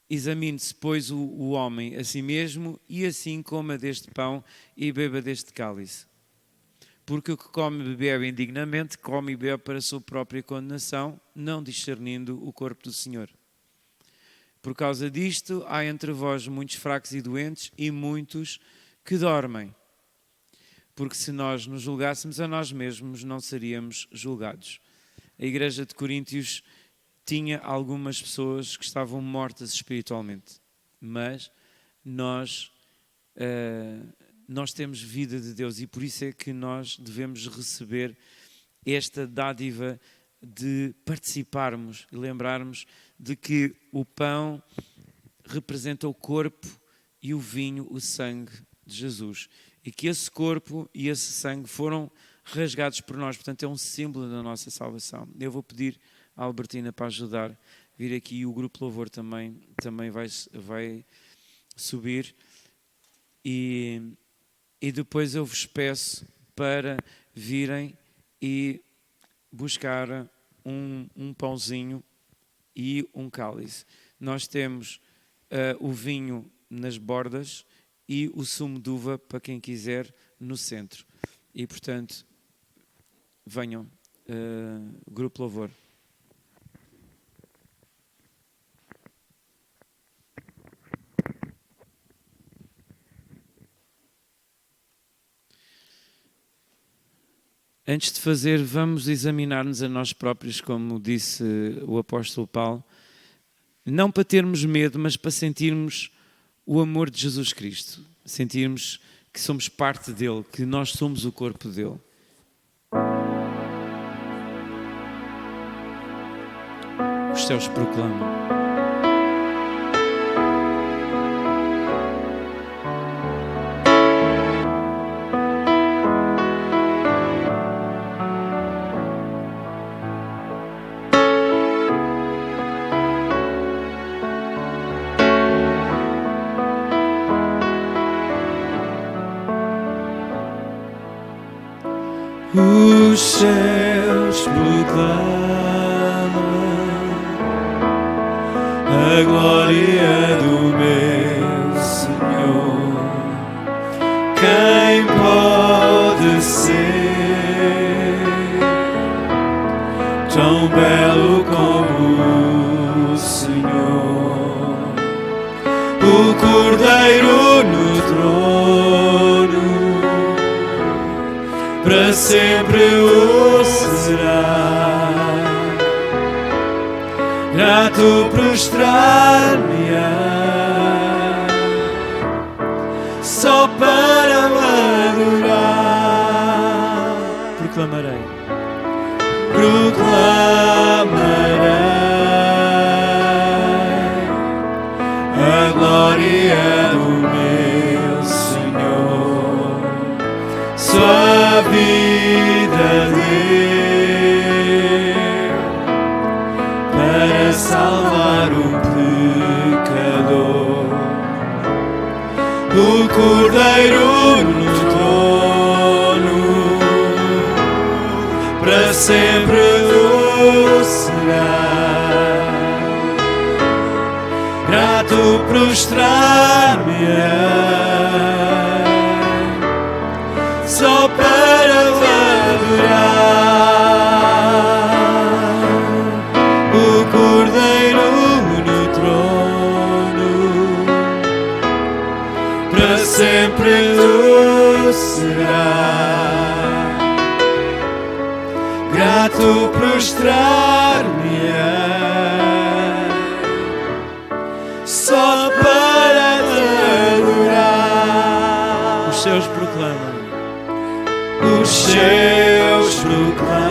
Examine-se, pois, o homem a si mesmo, e assim coma deste pão e beba deste cálice. Porque o que come e bebe indignamente, come e bebe para a sua própria condenação, não discernindo o corpo do Senhor. Por causa disto, há entre vós muitos fracos e doentes e muitos que dormem. Porque se nós nos julgássemos a nós mesmos, não seríamos julgados. A igreja de Coríntios tinha algumas pessoas que estavam mortas espiritualmente, mas nós temos vida de Deus e por isso é que nós devemos receber esta dádiva de participarmos e lembrarmos de que o pão representa o corpo e o vinho, o sangue de Jesus. E que esse corpo e esse sangue foram rasgados por nós, portanto é um símbolo da nossa salvação. Eu vou pedir à Albertina para ajudar, vir aqui, e o grupo Louvor também vai subir e depois eu vos peço para virem e buscar um pãozinho e um cálice. Nós temos o vinho nas bordas e o sumo de uva, para quem quiser, no centro. E, portanto, venham, Grupo Louvor. antes de fazer, vamos examinar-nos a nós próprios, como disse o apóstolo Paulo, não para termos medo, mas para sentirmos o amor de Jesus Cristo, sentirmos que somos parte dele, que nós somos o corpo dele. Os céus proclamam. Os céus proclamam a glória do meu Senhor. Quem pode ser tão belo como o Senhor? O Cordeiro no trono para sempre o será. Grato prostrar-me-á só para o adorar. Proclamarei a glória do meu Senhor. Sua vida deu para salvar o pecador. O Cordeiro no trono para sempre o será. Grato prostrar-me-á só para o adorar. O Cordeiro no trono para sempre tu será. Grato prostrar-me-á só para te adorar. Os céus proclamam. Os céus proclamam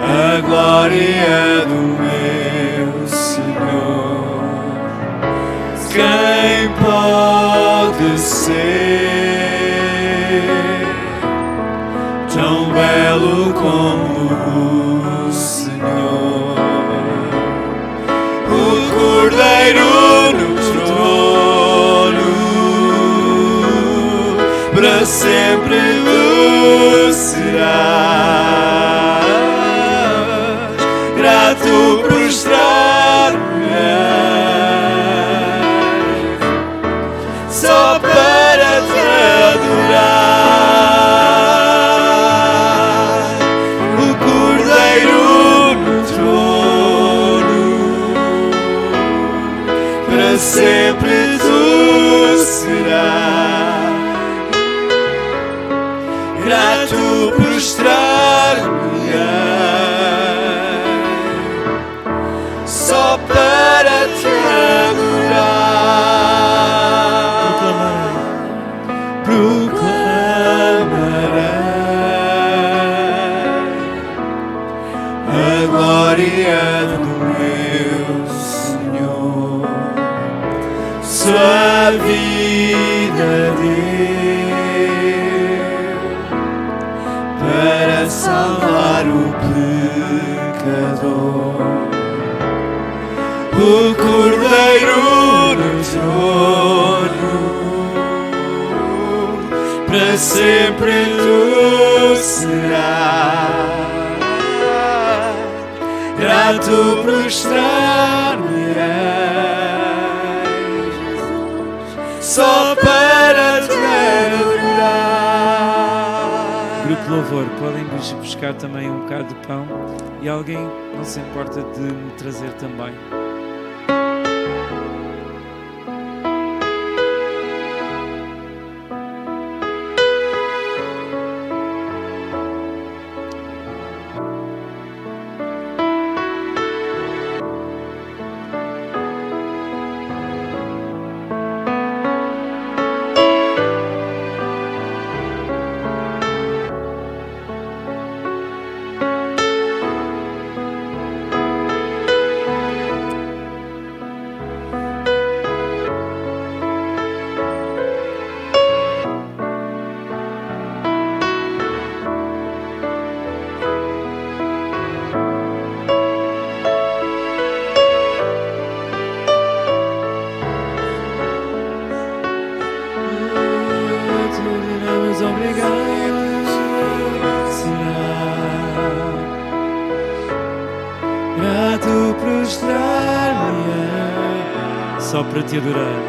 a glória do meu Senhor. Quem pode ser tão belo como o Senhor? O Cordeiro no trono para sempre o será. Grato prostrar-me-á só para te adorar. O Cordeiro no trono para sempre tu serás. Grato prostrar-me-á só para te adorar. Proclamarei a glória do meu Senhor. Sua vida deu para salvar o pecador. O Cordeiro no trono para sempre tu serás. Grato prostrar-me-ei, só para te adorar. Grupo Louvor, podem buscar também um bocado de pão e alguém não se importa de me trazer também. obrigado será. Grato prostrar-me só para te adorar,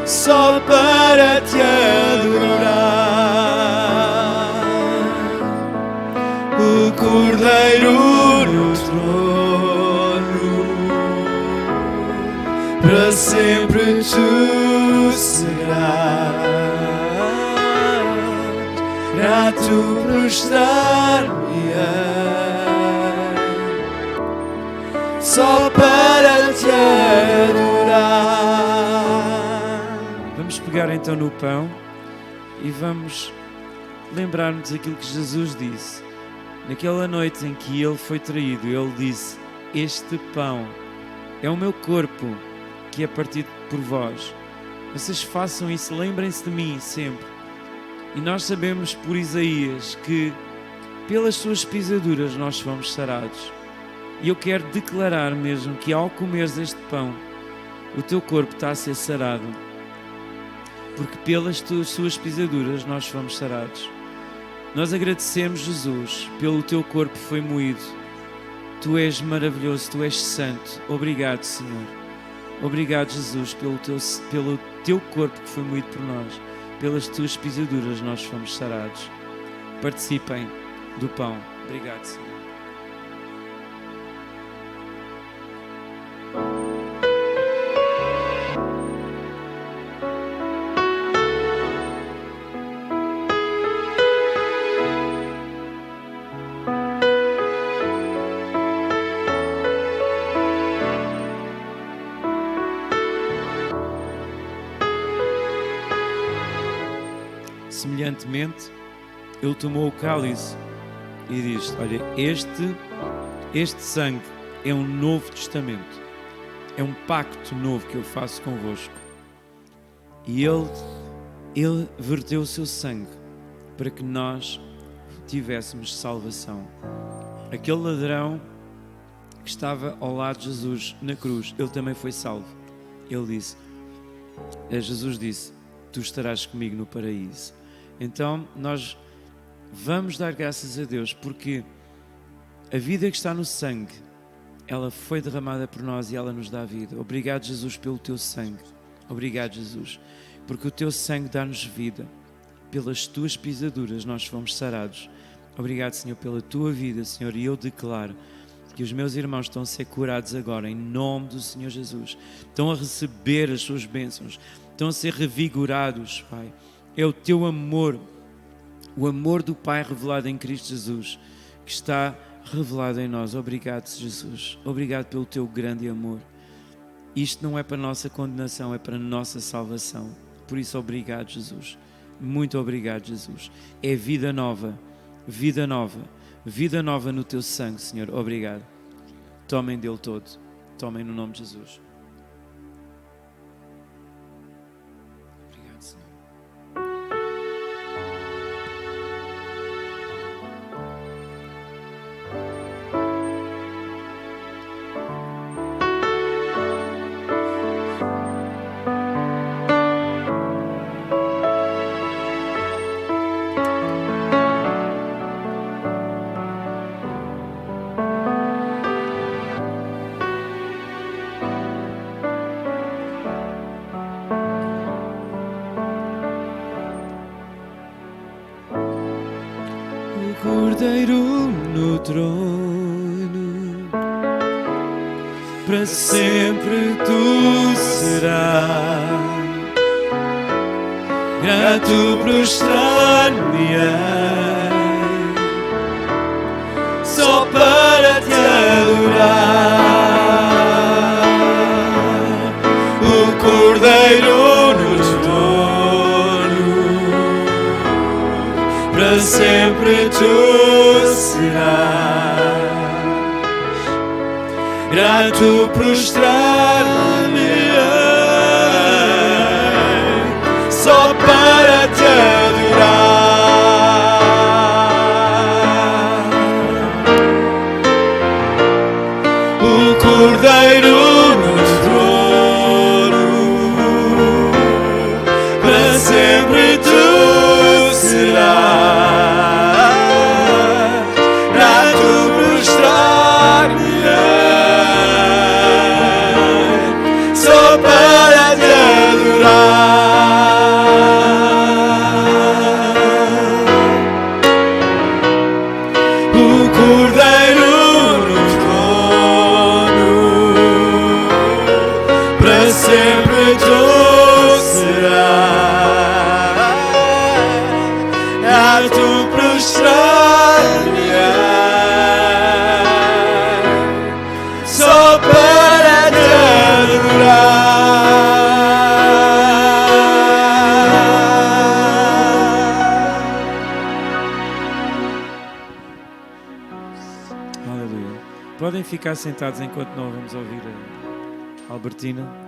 só para te adorar. O Cordeiro no trono, para sempre tu serás. Grato prostrar-me só para te adorar. Vamos pegar então no pão e vamos lembrar-nos daquilo que Jesus disse. Naquela noite em que ele foi traído, ele disse: este pão é o meu corpo que é partido por vós. Vocês façam isso, lembrem-se de mim sempre. E nós sabemos por Isaías que pelas suas pisaduras nós fomos sarados. E eu quero declarar mesmo que ao comeres este pão, o teu corpo está a ser sarado. Porque pelas suas pisaduras nós fomos sarados. Nós agradecemos, Jesus, pelo teu corpo foi moído. Tu és maravilhoso, tu és santo. Obrigado, Senhor. Obrigado, Jesus, pelo teu corpo que foi moído por nós. Pelas tuas pisaduras nós fomos sarados. Participem do pão. Obrigado, Senhor. Semelhantemente, ele tomou o cálice e diz: olha, este sangue é um novo testamento, é um pacto novo que eu faço convosco. E ele verteu o seu sangue para que nós tivéssemos salvação. Aquele ladrão que estava ao lado de Jesus na cruz, ele também foi salvo. Jesus disse: tu estarás comigo no paraíso. Então nós vamos dar graças a Deus porque a vida que está no sangue, ela foi derramada por nós e ela nos dá vida. Obrigado, Jesus, pelo teu sangue. Obrigado, Jesus, porque o teu sangue dá-nos vida. Pelas tuas pisaduras nós fomos sarados. Obrigado, Senhor, pela tua vida, Senhor, e eu declaro que os meus irmãos estão a ser curados agora, em nome do Senhor Jesus. Estão a receber as suas bênçãos, estão a ser revigorados, Pai. É o teu amor, o amor do Pai revelado em Cristo Jesus, que está revelado em nós. Obrigado, Jesus. Obrigado pelo teu grande amor. Isto não é para a nossa condenação, é para a nossa salvação. Por isso, obrigado, Jesus. Muito obrigado, Jesus. É vida nova, vida nova, vida nova no teu sangue, Senhor. Obrigado. Tomem dele todo. Tomem no nome de Jesus. Obrigado, Senhor. Cordeiro no trono, para sempre tu serás. Grato prostrar-me-ei só para te adorar. O Cordeiro no trono, para sempre tu serás. Grato prostrar-me-ei só para te adorar. O Cordeiro no trono, para sempre tu serás. tu prostrar-me-ei só para te adorar. Aleluia. Podem ficar sentados enquanto nós vamos ouvir a Albertina.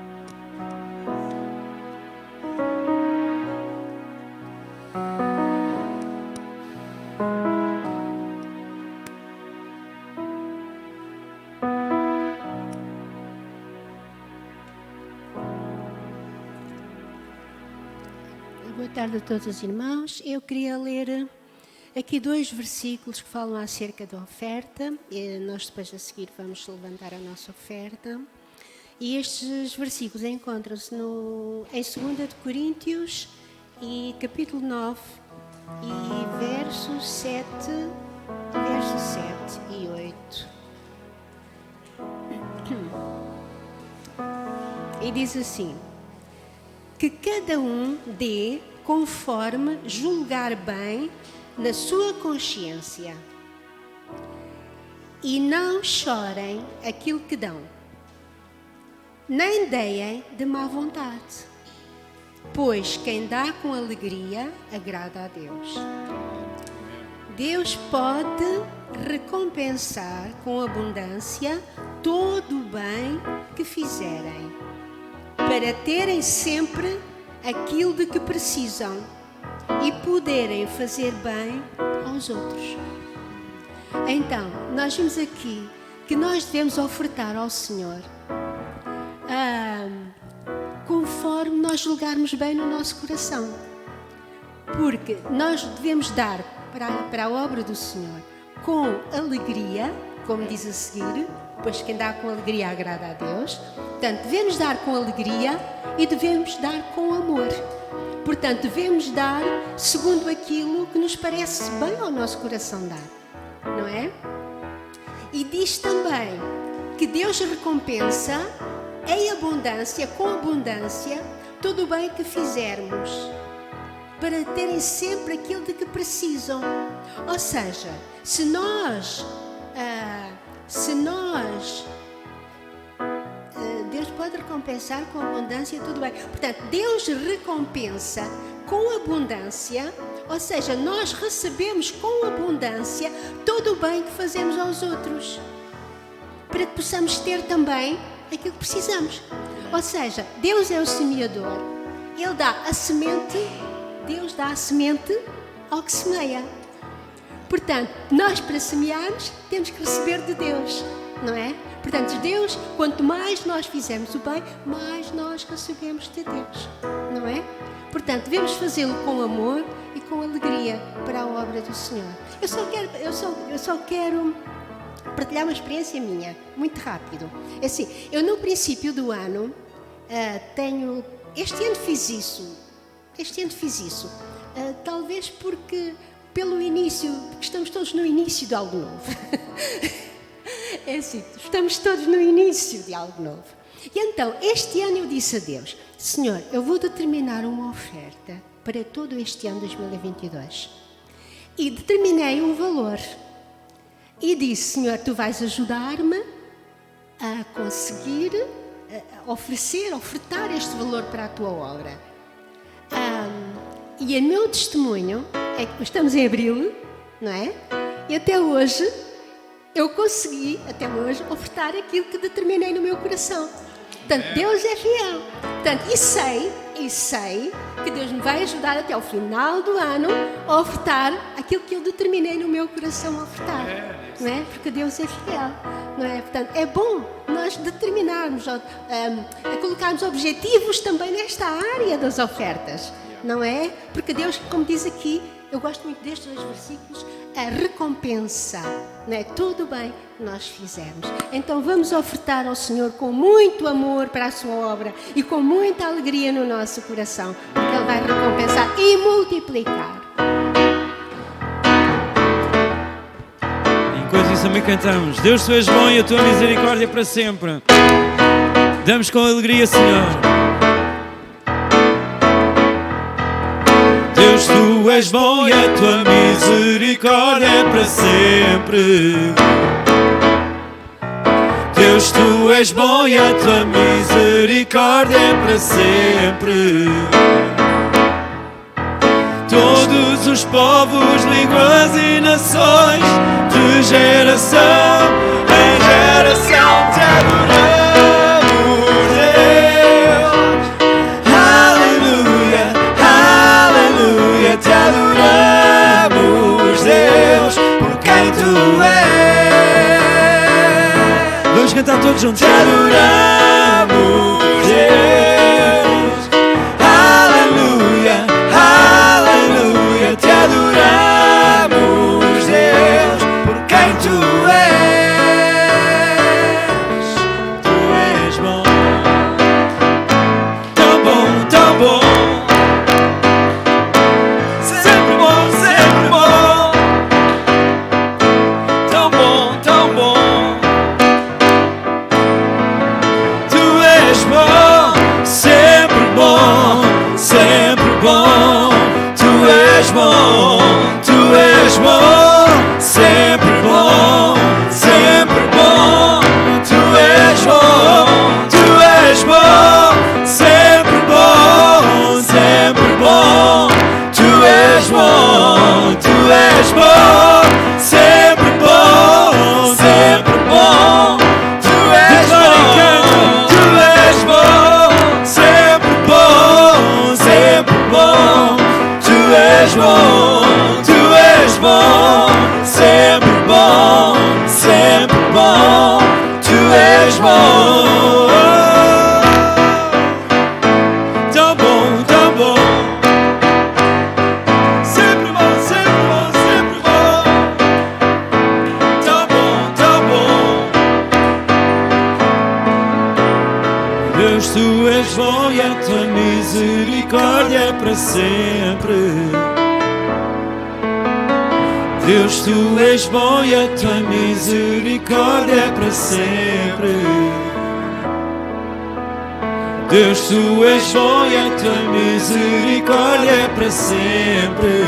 Boa tarde a todos os irmãos. Eu queria ler aqui 2 versículos que falam acerca da oferta. E nós depois a seguir vamos levantar a nossa oferta. E estes versículos encontram-se em 2 de Coríntios, e capítulo 9, e versos 7 e 8. E diz assim: que cada um dê conforme julgar bem na sua consciência, e não chorem aquilo que dão, nem deem de má vontade, pois quem dá com alegria agrada a Deus. Deus pode recompensar com abundância todo o bem que fizerem, para terem sempre aquilo de que precisam e poderem fazer bem aos outros. Então, nós vimos aqui que nós devemos ofertar ao Senhor conforme nós julgarmos bem no nosso coração, porque nós devemos dar para a obra do Senhor com alegria, como diz a seguir, pois quem dá com alegria agrada a Deus. Portanto, devemos dar com alegria e devemos dar com amor. Portanto, devemos dar segundo aquilo que nos parece bem ao nosso coração dar, não é? E diz também que Deus recompensa em abundância, com abundância, todo o bem que fizermos, para terem sempre aquilo de que precisam. Ou seja, se nós Deus pode recompensar com abundância tudo bem. Portanto, Deus recompensa com abundância, ou seja, nós recebemos com abundância todo o bem que fazemos aos outros, para que possamos ter também aquilo que precisamos. Ou seja, Deus é o semeador. Ele dá a semente, Deus dá a semente ao que semeia. Portanto, nós para semearmos temos que receber de Deus, não é? Portanto, Deus, quanto mais nós fizermos o bem, mais nós recebemos de Deus, não é? Portanto, devemos fazê-lo com amor e com alegria para a obra do Senhor. Eu só quero partilhar uma experiência minha, muito rápido. É assim, eu no princípio do ano este ano fiz isso, talvez porque estamos todos no início de algo novo. É assim, estamos todos no início de algo novo. E então, este ano eu disse a Deus: Senhor, eu vou determinar uma oferta para todo este ano 2022. E determinei um valor. E disse: Senhor, Tu vais ajudar-me a conseguir ofertar este valor para a Tua obra. E o meu testemunho é que estamos em abril, não é? E até hoje eu consegui, ofertar aquilo que determinei no meu coração. Portanto, Deus é fiel. Portanto, e sei que Deus me vai ajudar até ao final do ano a ofertar aquilo que eu determinei no meu coração a ofertar. Não é? Porque Deus é fiel. Não é? Portanto, é bom nós determinarmos, a colocarmos objetivos também nesta área das ofertas. Não é? Porque Deus, como diz aqui, eu gosto muito destes 2 versículos, a recompensa, não é? Tudo bem que nós fizermos. Então vamos ofertar ao Senhor com muito amor para a sua obra e com muita alegria no nosso coração, porque Ele vai recompensar e multiplicar. Enquanto isso também cantamos: Deus, Tu és bom e a Tua misericórdia para sempre. Damos com alegria, Senhor. Deus, tu és bom e a tua misericórdia é para sempre. Deus, tu és bom e a tua misericórdia é para sempre. Todos os povos, línguas e nações, de geração em geração te adoramos, Deus. Aleluia, aleluia, te adoramos, Deus, por quem tu és. Vamos cantar todos juntos. Te adoramos, Deus. Aleluia, aleluia, te adoramos, Deus, por quem tu és. Tu és bom, tão bom, tão bom. Sempre bom, sempre bom. Tão bom, tão bom. Tu és bom, sempre bom, sempre bom. Tu és bom, tu és bom, sempre bom, sempre bom. Tu és bom, tu és bom, sempre bom, sempre bom. Tu és bom, tu és bom, sempre bom, sempre bom. Tu és bom, tu és bom, sempre bom, sempre bom. Tu és bom, tu és bom, sempre bom, sempre bom. Tu és bom, tão bom, tão bom. Sempre bom, sempre bom, sempre bom. Tão bom, tão bom. Deus, tu és bom e a tua misericórdia é para sempre. Deus, tu és bom e a tua misericórdia é para sempre. Deus, tu és bom e a tua misericórdia é para sempre.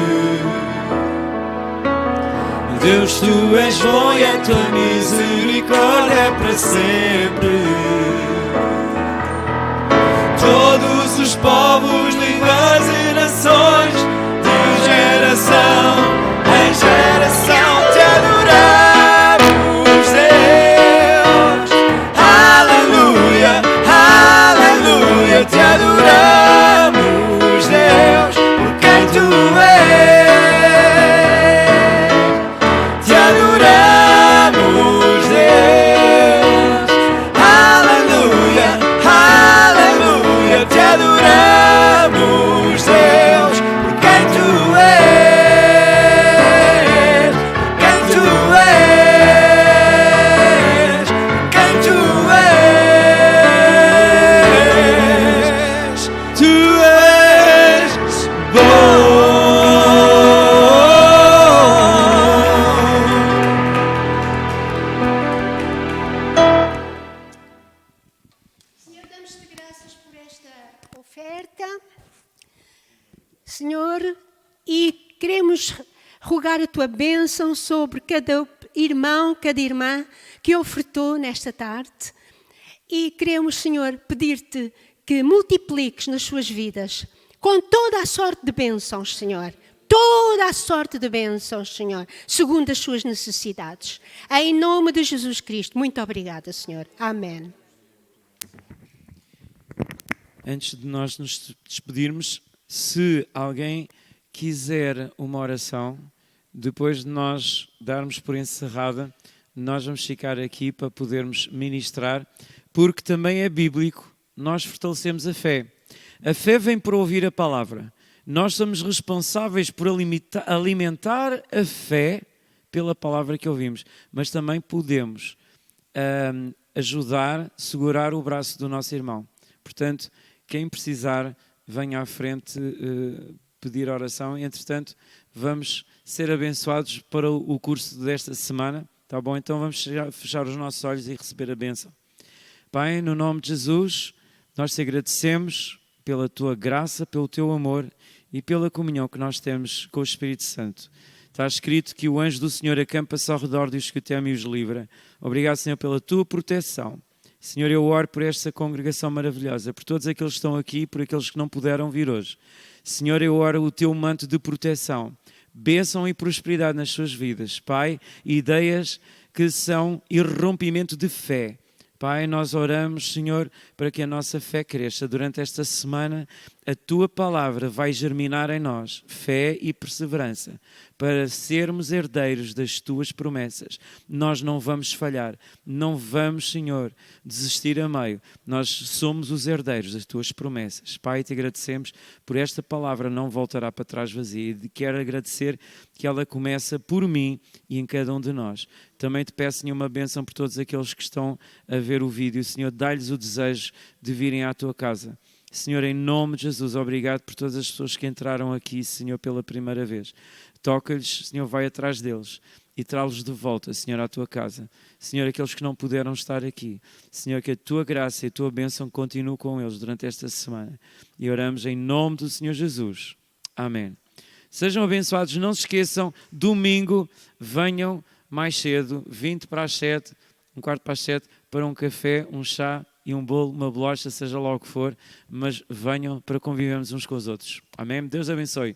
Deus, tu és bom e a tua misericórdia é para sempre. Todos os povos, línguas e nações, de geração em geração te adoramos, Deus. Aleluia, aleluia, te adoramos, Deus, por quem tu és. Te adoramos, Deus. Aleluia, aleluia, te adoramos, Deus, por quem tu és. Senhor, damos-te graças por esta oferta, Senhor, e queremos rogar a tua bênção sobre cada irmão, cada irmã que ofertou nesta tarde. E queremos, Senhor, pedir-te que multipliques nas suas vidas com toda a sorte de bênçãos, Senhor. Toda a sorte de bênçãos, Senhor, segundo as suas necessidades. Em nome de Jesus Cristo. Muito obrigada, Senhor. Amém. Antes de nós nos despedirmos, se alguém quiser uma oração, depois de nós darmos por encerrada, nós vamos ficar aqui para podermos ministrar, porque também é bíblico, nós fortalecemos a fé. A fé vem por ouvir a palavra. Nós somos responsáveis por alimentar a fé pela palavra que ouvimos, mas também podemos ajudar, segurar o braço do nosso irmão. Portanto, quem precisar, venha à frente pedir oração. Entretanto, vamos ser abençoados para o curso desta semana. Tá bom? Então vamos fechar os nossos olhos e receber a bênção. Pai, no nome de Jesus, nós te agradecemos pela tua graça, pelo teu amor e pela comunhão que nós temos com o Espírito Santo. Está escrito que o anjo do Senhor acampa-se ao redor dos que o temem e os livra. Obrigado, Senhor, pela tua proteção. Senhor, eu oro por esta congregação maravilhosa, por todos aqueles que estão aqui, por aqueles que não puderam vir hoje. Senhor, eu oro o teu manto de proteção, bênção e prosperidade nas suas vidas. Pai, ideias que são irrompimento de fé. Pai, nós oramos, Senhor, para que a nossa fé cresça. Durante esta semana, a Tua palavra vai germinar em nós fé e perseverança para sermos herdeiros das Tuas promessas. Nós não vamos falhar, não vamos, Senhor, desistir a meio. Nós somos os herdeiros das Tuas promessas. Pai, te agradecemos por esta palavra, não voltará para trás vazia. E quero agradecer que ela começa por mim e em cada um de nós. Também te peço, Senhor, uma bênção por todos aqueles que estão a ver o vídeo. Senhor, dá-lhes o desejo de virem à tua casa. Senhor, em nome de Jesus, obrigado por todas as pessoas que entraram aqui, Senhor, pela primeira vez. Toca-lhes, Senhor, vai atrás deles e trá-los de volta, Senhor, à tua casa. Senhor, aqueles que não puderam estar aqui. Senhor, que a tua graça e a tua bênção continue com eles durante esta semana. E oramos em nome do Senhor Jesus. Amém. Sejam abençoados. Não se esqueçam, domingo, venham mais cedo, 20 para as 7, um quarto para as 7, para um café, um chá e um bolo, uma bolacha, seja lá o que for, mas venham para convivermos uns com os outros. Amém? Deus abençoe.